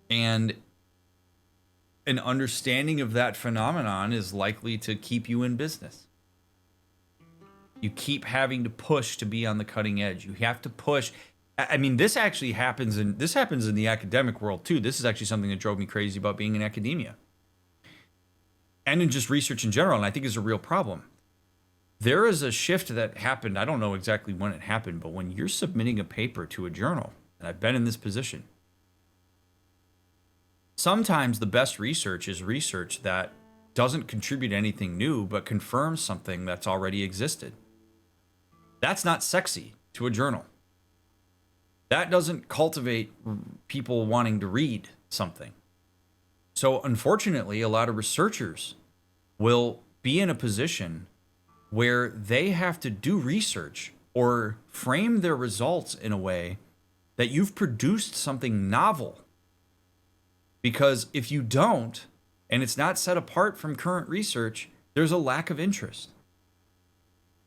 And an understanding of that phenomenon is likely to keep you in business. You keep having to push to be on the cutting edge. You have to push. I mean, this actually happens in the academic world too. This is actually something that drove me crazy about being in academia and in just research in general, and I think is a real problem. There is a shift that happened. I don't know exactly when it happened, but when you're submitting a paper to a journal, and I've been in this position, sometimes the best research is research that doesn't contribute anything new, but confirms something that's already existed. That's not sexy to a journal. That doesn't cultivate people wanting to read something. So unfortunately, a lot of researchers will be in a position where they have to do research or frame their results in a way that you've produced something novel. Because if you don't, and it's not set apart from current research, there's a lack of interest.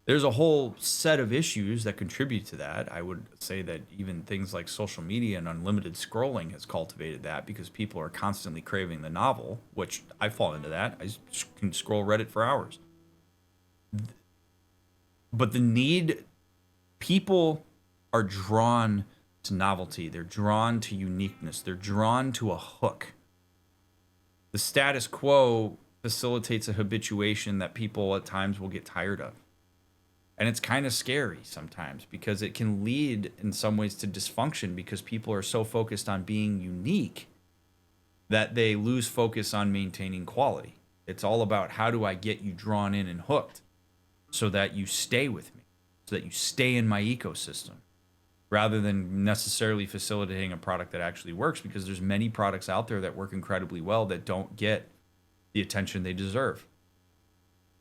There's a whole set of issues that contribute to that. I would say that even things like social media and unlimited scrolling has cultivated that because people are constantly craving the novel, which I fall into that. I can scroll Reddit for hours. But people are drawn to novelty. They're drawn to uniqueness. They're drawn to a hook. The status quo facilitates a habituation that people at times will get tired of. And it's kind of scary sometimes because it can lead in some ways to dysfunction because people are so focused on being unique that they lose focus on maintaining quality. It's all about how do I get you drawn in and hooked so that you stay with me, so that you stay in my ecosystem, rather than necessarily facilitating a product that actually works, because there's many products out there that work incredibly well that don't get the attention they deserve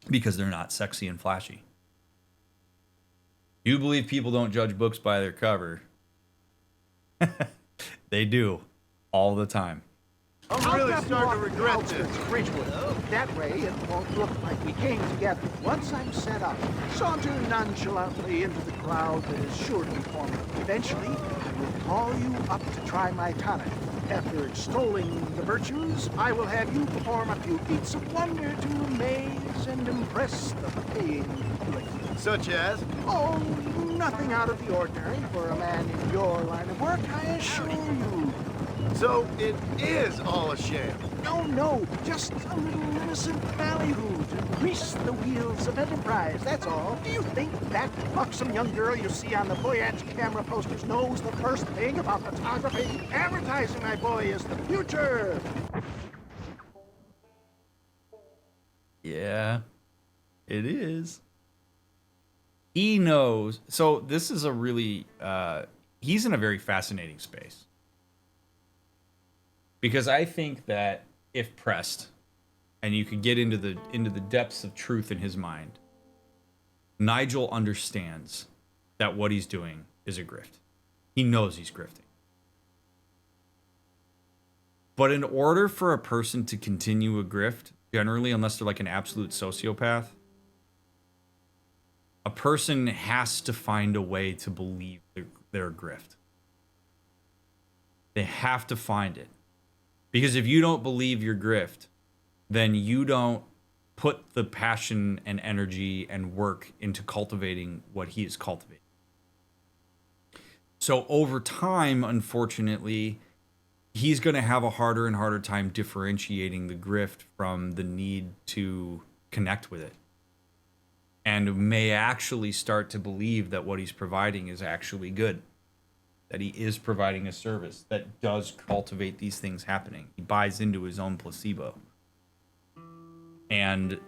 because they're not sexy and flashy. You believe people don't judge books by their cover? They do all the time. I'm really starting to regret this. Ridgewood. That way, it won't look like we came together. Once I'm set up, saunter nonchalantly into the crowd that is sure to be forming. Eventually, I will call you up to try my tonic. After extolling the virtues, I will have you perform a few feats of wonder to amaze and impress the paying public. Such as? Oh, nothing out of the ordinary for a man in your line of work, I assure you. So it is all a sham? No, just a little innocent ballyhoo to grease the wheels of enterprise, that's all. Do you think that buxom young girl you see on the voyage camera posters knows the first thing about photography? Advertising, my boy, is the future! Yeah, it is. He knows. So this is a really, he's in a very fascinating space. Because I think that if pressed, and you could get into the depths of truth in his mind, Nigel understands that what he's doing is a grift. He knows he's grifting. But in order for a person to continue a grift, generally, unless they're like an absolute sociopath, a person has to find a way to believe they're a grift. They have to find it. Because if you don't believe your grift, then you don't put the passion and energy and work into cultivating what he is cultivating. So over time, unfortunately, he's going to have a harder and harder time differentiating the grift from the need to connect with it. And may actually start to believe that what he's providing is actually good. That he is providing a service that does cultivate these things happening. He buys into his own placebo. And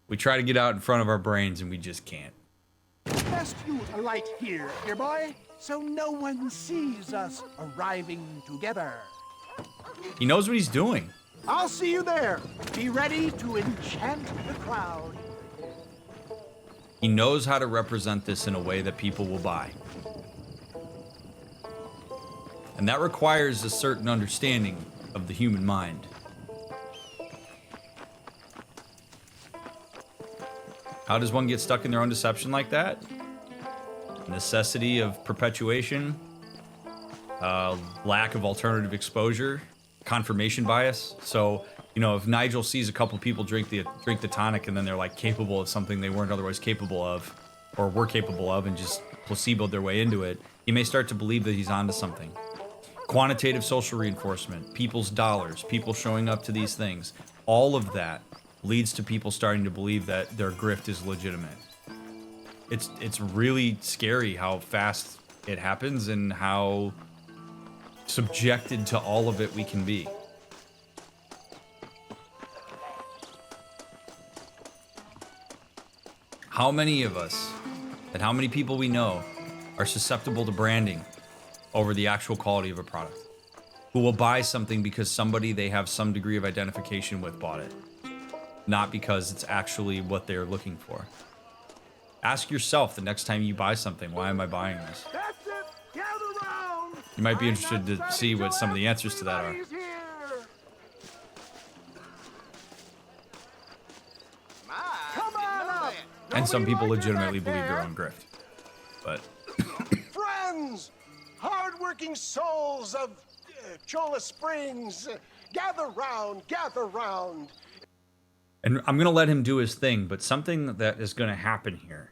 we try to get out in front of our brains and we just can't. Best you alight here, dear boy, so no one sees us arriving together. He knows what he's doing. I'll see you there. Be ready to enchant the crowd. He knows how to represent this in a way that people will buy. And that requires a certain understanding of the human mind. How does one get stuck in their own deception like that? Necessity of perpetuation, lack of alternative exposure, confirmation bias. So, you know, if Nigel sees a couple people drink the tonic and then they're like capable of something they weren't otherwise capable of, or were capable of, and just placeboed their way into it, he may start to believe that he's onto something. Quantitative social reinforcement, people's dollars, people showing up to these things, all of that leads to people starting to believe that their grift is legitimate. It's really scary how fast it happens and how subjected to all of it we can be. How many of us and how many people we know are susceptible to branding over the actual quality of a product? Who will buy something because somebody they have some degree of identification with bought it, not because it's actually what they're looking for. Ask yourself the next time you buy something, why am I buying this? That's it. Gather round. You might be interested to see what some of the answers to that are. Come on up. And some people legitimately believe their own grift. But Friends, hard-working souls of Cholla Springs, gather round, gather round. and I'm gonna let him do his thing, but something that is gonna happen here,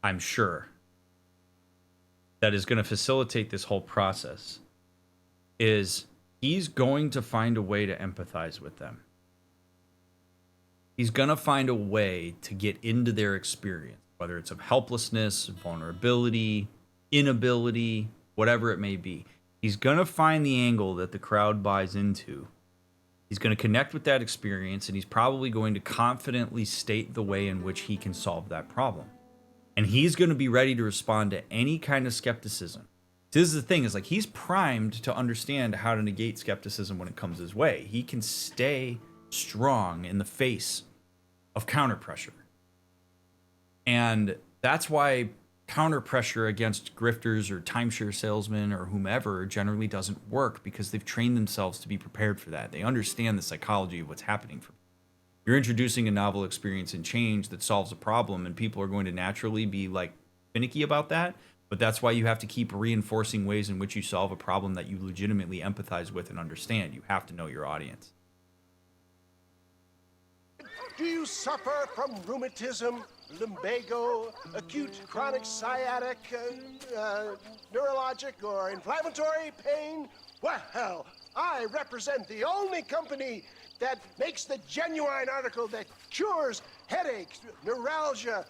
I'm sure, that is gonna facilitate this whole process, is he's going to find a way to empathize with them. He's gonna find a way to get into their experience, whether it's of helplessness, vulnerability, inability, whatever it may be. He's gonna find the angle that the crowd buys into. He's gonna connect with that experience, and he's probably going to confidently state the way in which he can solve that problem. And he's gonna be ready to respond to any kind of skepticism This is the thing, is like he's primed to understand how to negate skepticism when it comes his way. He can stay strong in the face of counter pressure. And that's why counter pressure against grifters or timeshare salesmen or whomever generally doesn't work, because they've trained themselves to be prepared for that. They understand the psychology of what's happening for them. You're introducing a novel experience and change that solves a problem, and people are going to naturally be like finicky about that. But that's why you have to keep reinforcing ways in which you solve a problem that you legitimately empathize with and understand. You have to know your audience. Do you suffer from rheumatism, lumbago, acute chronic sciatic, neurologic, or inflammatory pain? Well, I represent the only company that makes the genuine article that cures headaches, neuralgia,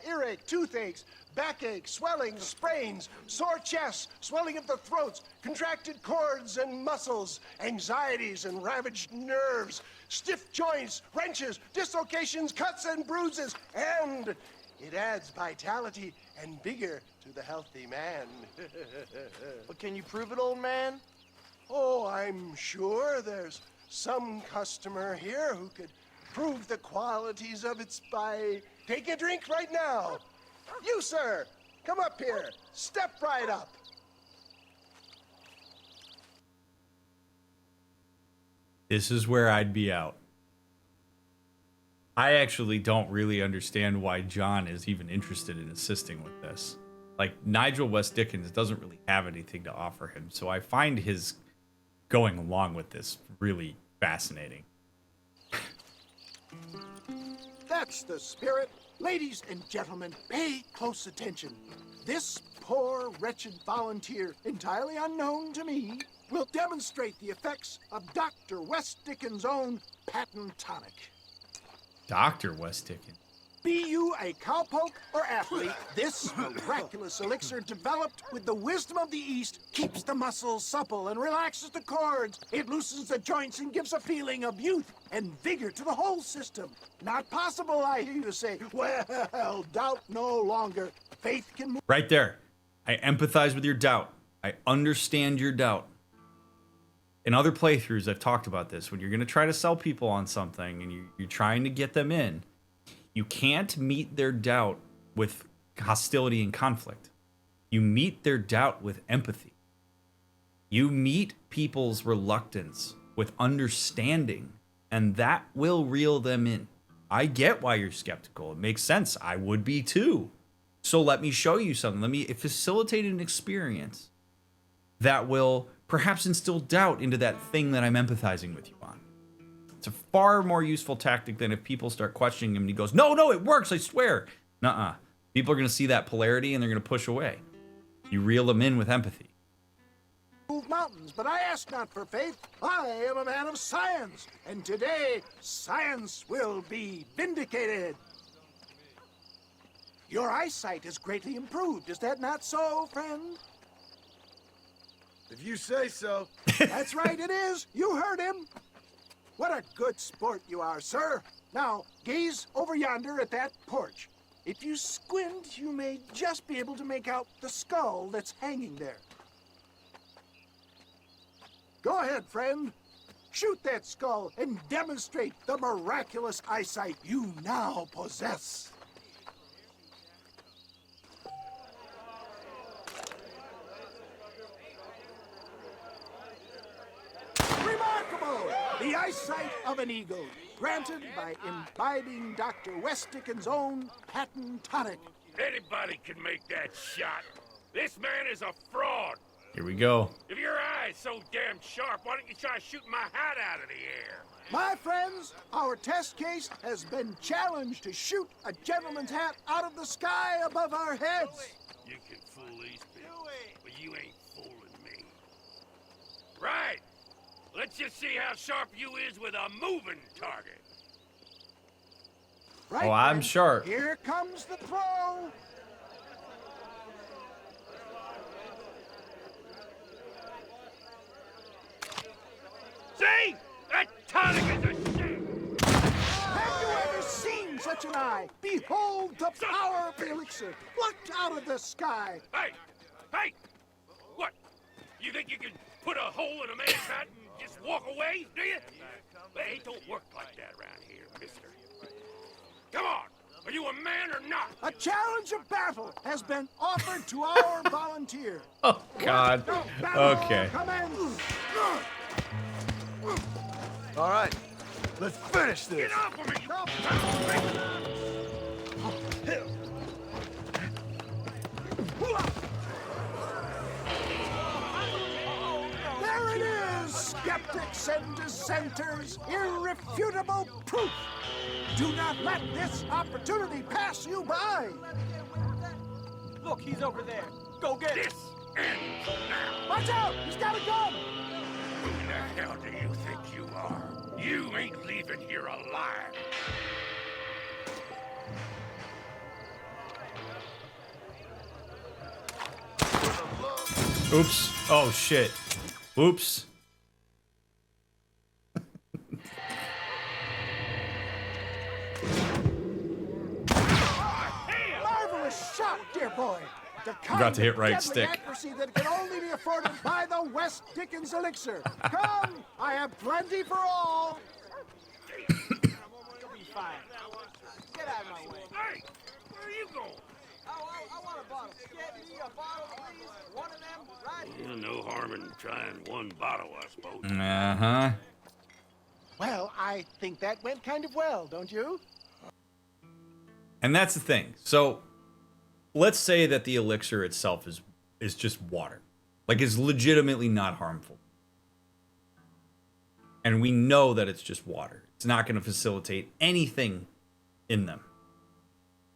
earache, toothaches, backache, swelling, sprains, sore chests, swelling of the throats, contracted cords and muscles, anxieties and ravaged nerves, stiff joints, wrenches, dislocations, cuts and bruises, and it adds vitality and vigor to the healthy man. But can you prove it, old man? Oh, I'm sure there's some customer here who could prove the qualities of it by taking a drink right now. You, sir, come up here. Step right up. This is where I'd be out. I actually don't really understand why John is even interested in assisting with this. Like, Nigel West Dickens doesn't really have anything to offer him, so I find his going along with this really fascinating. That's the spirit. Ladies and gentlemen, pay close attention. This poor, wretched volunteer, entirely unknown to me, will demonstrate the effects of Dr. West Dickens' own patent tonic. Dr. West Dickens. Be you a cowpoke or athlete, this miraculous elixir developed with the wisdom of the East keeps the muscles supple and relaxes the cords. It loosens the joints and gives a feeling of youth and vigor to the whole system. Not possible, I hear you say. Well, doubt no longer. Faith can move. Right there. I empathize with your doubt. I understand your doubt. In other playthroughs, I've talked about this. When you're going to try to sell people on something and you're trying to get them in, you can't meet their doubt with hostility and conflict. You meet their doubt with empathy. You meet people's reluctance with understanding, and that will reel them in. I get why you're skeptical. It makes sense. I would be too. So let me show you something. Let me facilitate an experience that will perhaps instill doubt into that thing that I'm empathizing with you on. It's a far more useful tactic than if people start questioning him and he goes, no, it works, I swear. Nuh-uh. People are going to see that polarity and they're going to push away. You reel them in with empathy. Move mountains, but I ask not for faith. I am a man of science, and today science will be vindicated. Your eyesight is greatly improved. Is that not so, friend? If you say so. That's right, it is. You heard him. What a good sport you are, sir. Now, gaze over yonder at that porch. If you squint, you may just be able to make out the skull that's hanging there. Go ahead, friend. Shoot that skull and demonstrate the miraculous eyesight you now possess. Remarkable! The eyesight of an eagle, granted by imbibing Dr. West Dickens' own patent tonic. Anybody can make that shot. This man is a fraud. Here we go. If your eye's so damn sharp, why don't you try shooting my hat out of the air? My friends, our test case has been challenged to shoot a gentleman's hat out of the sky above our heads. You can fool these people, but you ain't fooling me. Right. Let's just see how sharp you is with a moving target. Right, oh, I'm friend. sharp. Here comes the throw. See? That tonic is a shame! Have you ever seen such an eye? Behold the power of the elixir, plucked out of the sky. Hey! Hey! What? You think you can put a hole in a man's hat and just walk away, do you? Hey, it don't work like that around here, mister. Come on! Are you a man or not? A challenge of battle has been offered to our volunteer. Oh, God. Okay. All right, let's finish this. Get off of me, you There it is, skeptics and dissenters, irrefutable proof. Do not let this opportunity pass you by. Look, he's over there. Go get him. This ends now. Watch out, he's got a gun. Who the hell do you think you are? You ain't leaving here alive. Oops. Oh, shit. Oops. Marvelous shot, dear boy. The kind Got to hit of right deadly stick. accuracy that can only be afforded by the West Dickens elixir. Come, I have plenty for all. You'll be fine. Get out of my way. Hey, where are you going? I want a bottle. Get me a bottle, please. One of them, right here. No harm in trying one bottle, I suppose. Uh-huh. Well, I think that went kind of well, don't you? And that's the thing. So let's say that the elixir itself is just water. Like, it's legitimately not harmful. And we know that it's just water. It's not going to facilitate anything in them.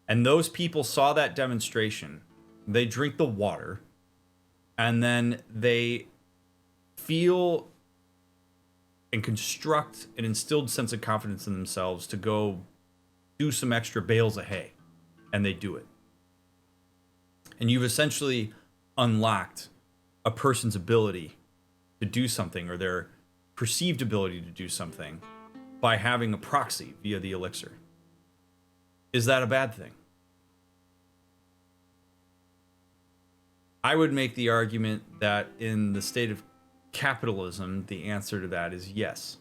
And those people saw that demonstration. They drink the water. And then they feel and construct an instilled sense of confidence in themselves to go do some extra bales of hay. And they do it. And you've essentially unlocked a person's ability to do something, or their perceived ability to do something, by having a proxy via the elixir. Is that a bad thing? I would make the argument that in the state of capitalism, the answer to that is yes.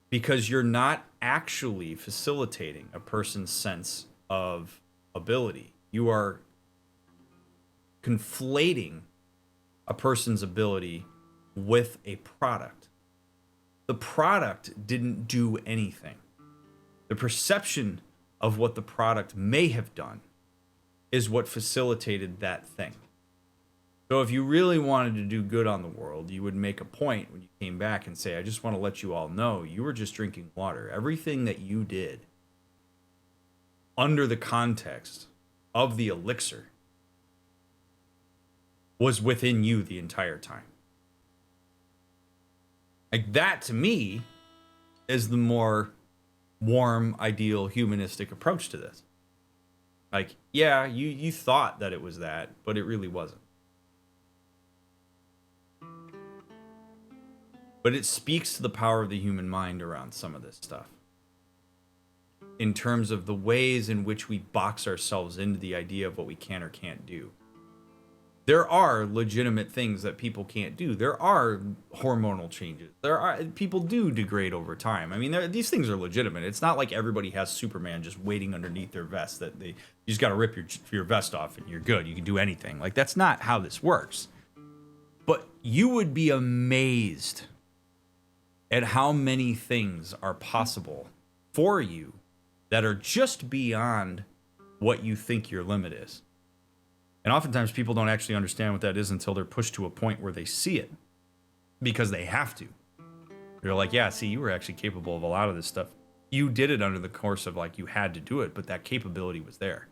Because you're not actually facilitating a person's sense of ability. You are conflating a person's ability with a product. The product didn't do anything. The perception of what the product may have done is what facilitated that thing. So if you really wanted to do good on the world, you would make a point when you came back and say, I just want to let you all know you were just drinking water. Everything that you did under the context of the elixir was within you the entire time. Like, that to me is the more warm, ideal, humanistic approach to this. Like, yeah, you thought that it was that, but it really wasn't. But it speaks to the power of the human mind around some of this stuff. In terms of the ways in which we box ourselves into the idea of what we can or can't do. There are legitimate things that people can't do. There are hormonal changes. People do degrade over time. I mean, these things are legitimate. It's not like everybody has Superman just waiting underneath their vest. You just got to rip your vest off and you're good. You can do anything. Like, that's not how this works. But you would be amazed at how many things are possible for you that are just beyond what you think your limit is. And oftentimes people don't actually understand what that is until they're pushed to a point where they see it, because they have to. They're like, yeah, see, you were actually capable of a lot of this stuff. You did it under the course of, like, you had to do it, but that capability was there.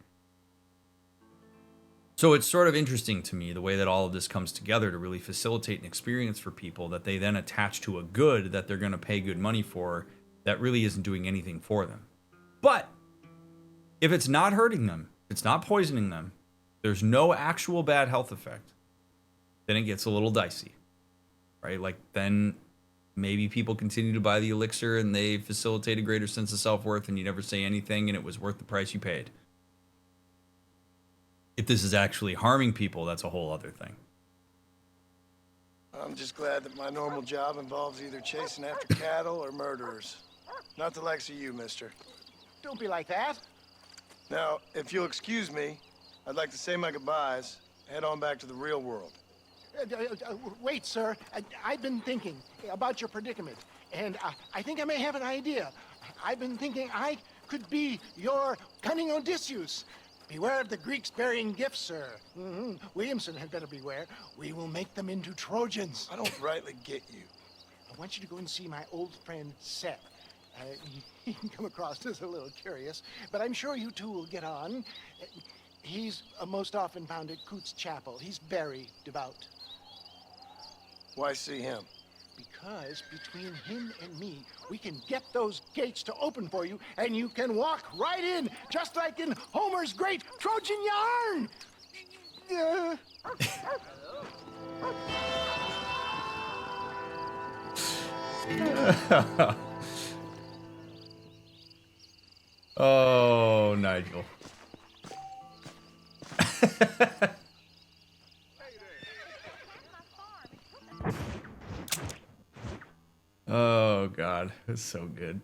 So it's sort of interesting to me the way that all of this comes together to really facilitate an experience for people that they then attach to a good that they're going to pay good money for that really isn't doing anything for them. But if it's not hurting them, if it's not poisoning them, there's no actual bad health effect, then it gets a little dicey, right? Like, then maybe people continue to buy the elixir and they facilitate a greater sense of self-worth, and you never say anything and it was worth the price you paid. If this is actually harming people, that's a whole other thing. I'm just glad that my normal job involves either chasing after cattle or murderers. Not the likes of you, mister. Don't be like that. Now, if you'll excuse me, I'd like to say my goodbyes, head on back to the real world. Wait, sir. I've been thinking about your predicament, and I think I may have an idea. I've been thinking I could be your cunning Odysseus. Beware of the Greeks burying gifts, sir. Williamson had better beware. We will make them into Trojans. I don't rightly get you. I want you to go and see my old friend Seth. He can come across as a little curious, but I'm sure you two will get on. He's most often found at Coots Chapel. He's very devout. Why see him? Because between him and me, we can get those gates to open for you, and you can walk right in, just like in Homer's great Trojan yarn! Oh, Nigel. Oh, God. It's so good.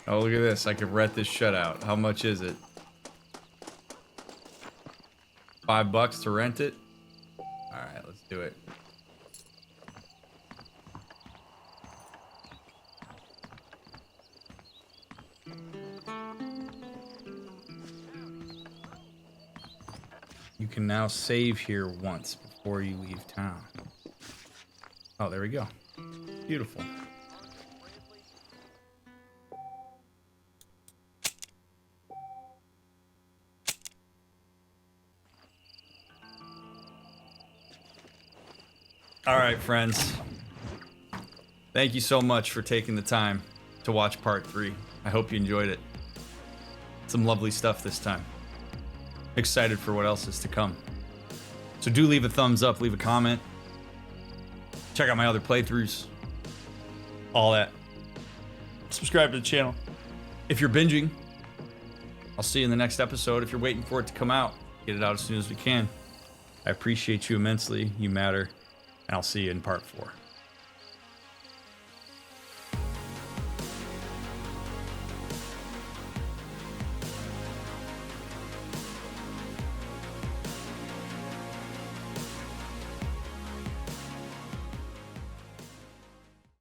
Oh, look at this. I could rent this shutout. How much is it? $5 to rent it? Alright, let's do it. You can now save here once before you leave town. Oh, there we go. Beautiful. All right, friends. Thank you so much for taking the time to watch part 3. I hope you enjoyed it. Some lovely stuff this time. Excited for what else is to come. So do leave a thumbs up, leave a comment. Check out my other playthroughs. All that. Subscribe to the channel. If you're binging, I'll see you in the next episode. If you're waiting for it to come out, get it out as soon as we can. I appreciate you immensely. You matter. And I'll see you in part 4.